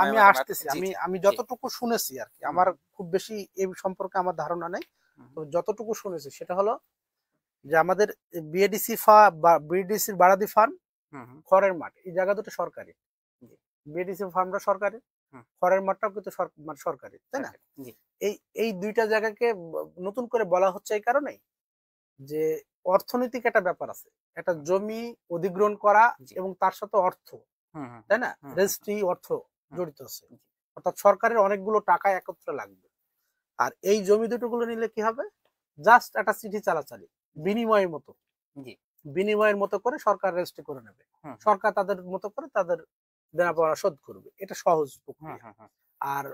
আমি আসতেছি, আমি যতটুকু শুনেছি আর কি, আমার খুব বেশি এই সম্পর্কে আমার ধারণা নেই। তো যতটুকু শুনেছি সেটা হলো যে আমাদের বিডিসির বারাদি ফার্ম, খড়ের মাঠ, এই জায়গা দুটো সরকারি। বিডিসি ফার্মটা সরকারি, হুম। খড়ের মাঠটাও কিন্তু মানে সরকারি, তাই না? সরকারি। জি। এই এই দুইটা জায়গাকে নতুন করে বলা হচ্ছে এই কারণেই যে অর্থনৈতিক একটা ব্যাপার আছে, একটা হুম। জমি অধিগ্রহণ করা জি। এবং তার সাথে অর্থ, হুম, হুম, তাই না, হুম, হুম, রেজিস্ট্রি অর্থ হুম, জড়িত আছে। জি। অর্থাৎ সরকারের অনেকগুলো টাকা একত্রে লাগবে। আর এই জমি দুটোগুলো নিলে কি হবে, জাস্ট একটা চিঠি চালাচালি, জি। বিনিময়ের মতো, জি। বিনিময়ের মতো করে সরকার রেজিস্ট্রি করে নেবে, হুম, হুম, সরকার তাদের মতো করে তাদের দেনা জি। পাওনা শোধ করবে, এটা সহজ হুম, প্রক্রিয়া। হুম, হুম, আর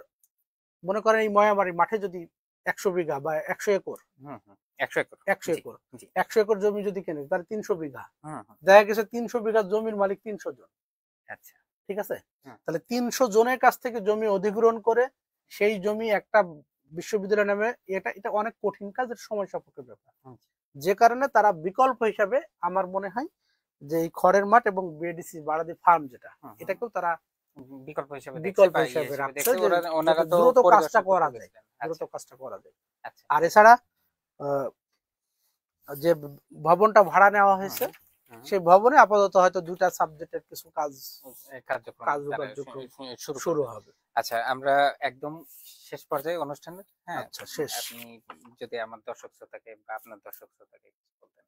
মনে করেন এই ময়ামারি মাঠে যদি 100 বিঘা বা 100 একর, হুম, হুম, 100 একর। একশো জি। একর জি। 100 একর জমি যদি কেনে তাহলে 300 বিঘা, হুম, হুম। দেখা গেছে 300 বিঘা জমির মালিক 300 জন। আচ্ছা। ঠিক আছে, হুম, তাহলে 300 জনের কাছ থেকে জমি অধিগ্রহণ করে সেই জমি একটা বিশ্ববিদ্যালয় নামে, এটা এটা অনেক কঠিন কাজ, এটা সময় সাপেক্ষ ব্যাপার। হুম, যে কারণে তারা বিকল্প হিসাবে আমার মনে হয় যে এই খড়ের মাঠ এবং বিএডিসি বাড়াদি ফার্ম যেটা, হুম, হুম। এটাকেও তারা বিকল্প হিসেবে দেখছে বিকল্প বা ইয়ে হিসাবে হিসেবে রাখছে দেখছে। যে ওনারা যাতে তো দ্রুত কাজটা পরিদর্শন করতে করা যায়, গেছিলেন। দ্রুত আচ্ছা, কাজটা করা যায়। আচ্ছা। আর এছাড়া আহ, যে ভবনটা ভাড়া নেওয়া হুম, হয়েছে, হুম। সেই ভবনে আপাতত হয়তো 2টা সাবজেক্টের কিছু কাজ, কার্যক্রম তারা কার্যক্রম শুরু শুরু করবে। হবে। আচ্ছা, আমরা একদম শেষ পর্যায়ে অনুষ্ঠানের। হ্যাঁ, আচ্ছা, শেষ। আপনি যদি আমার দর্শক শ্রোতাকে বা আপনার দর্শক শ্রোতাকে কিছু বলতেন।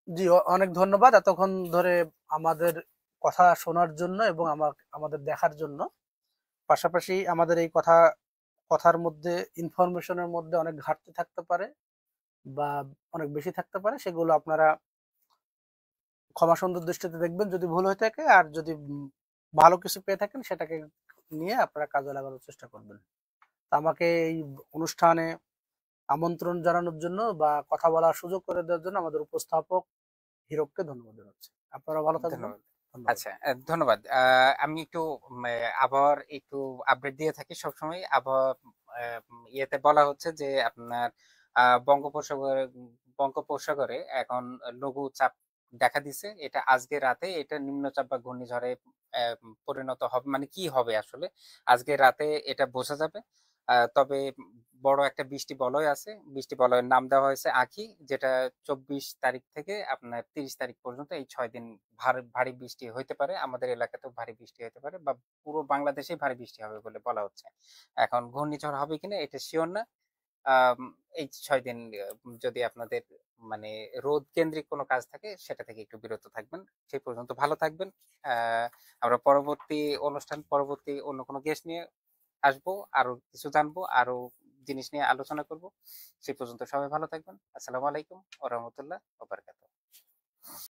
জি, অনেক ধন্যবাদ এতক্ষণ ধরে আমাদের কথা শোনার জন্য এবং আমাদের দেখার জন্য। পাশাপাশি আমাদের এই কথার মধ্যে, ইনফরমেশনের মধ্যে অনেক ঘাটতি থাকতে পারে বা অনেক বেশি থাকতে পারে, সেগুলো আপনারা ক্ষমা সুন্দর দৃষ্টিতে দেখবেন যদি ভুল হয়ে থাকে। আর যদি ভালো কিছু পেয়ে থাকেন সেটাকে নিয়ে আপনারা কাজে লাগানোর চেষ্টা করবেন। তা আমাকে এই অনুষ্ঠানে আমন্ত্রণ জানানোর জন্য বা কথা বলার সুযোগ করে দেওয়ার জন্য আমাদের উপস্থাপক হিরককে ধন্যবাদ জানাচ্ছি। আপনারা ভালো থাকবেন। ধন্যবাদ। ধন্যবাদ। আচ্ছা, ধন্যবাদ। আমি একটু আবহাওয়ার একটু আপডেট দিয়ে থাকি সবসময়। আবহাওয়া ইয়েতে বলা হচ্ছে যে আপনার বঙ্গোপসাগরে বঙ্গোপসাগরে এখন লঘু চাপ দেখা দিছে। এটা আজকে রাতে এটা নিম্নচাপ বা ঘূর্ণিঝড়ে পরিণত হবে, মানে কি হবে আসলে আজকে রাতে এটা বোঝা যাবে। তবে বড় একটা বৃষ্টি বলয় আছে। বৃষ্টি বলয়ের নাম দেওয়া হয়েছে আঁখি, যেটা 24 তারিখ থেকে আপনার 30 তারিখ পর্যন্ত এই 6 দিন ভারী বৃষ্টি হইতে পারে। আমাদের এলাকাতেও ভারী বৃষ্টি হতে পারে বা পুরো বাংলাদেশেই ভারী বৃষ্টি হবে বলে বলা হচ্ছে। এখন ঘূর্ণিঝড় হবে কিনা এটা শিওর না। আম, এই 6 দিন যদি আপনাদের মানে রোদ কেন্দ্রিক কোনো কাজ থাকে সেটা থেকে একটু বিরত থাকবেন। সেই পর্যন্ত ভালো থাকবেন। আমরা পরবর্তী অনুষ্ঠান, পরবর্তী অন্য কোনো গেস্ট নিয়ে আসবো, আরো কিছু জানবো, আরো জিনিস নিয়ে আলোচনা করব। সেই পর্যন্ত সবাই ভালো থাকবেন। আসসালামু আলাইকুম ওয়া রাহমাতুল্লাহ ওয়া বারাকাতুহু।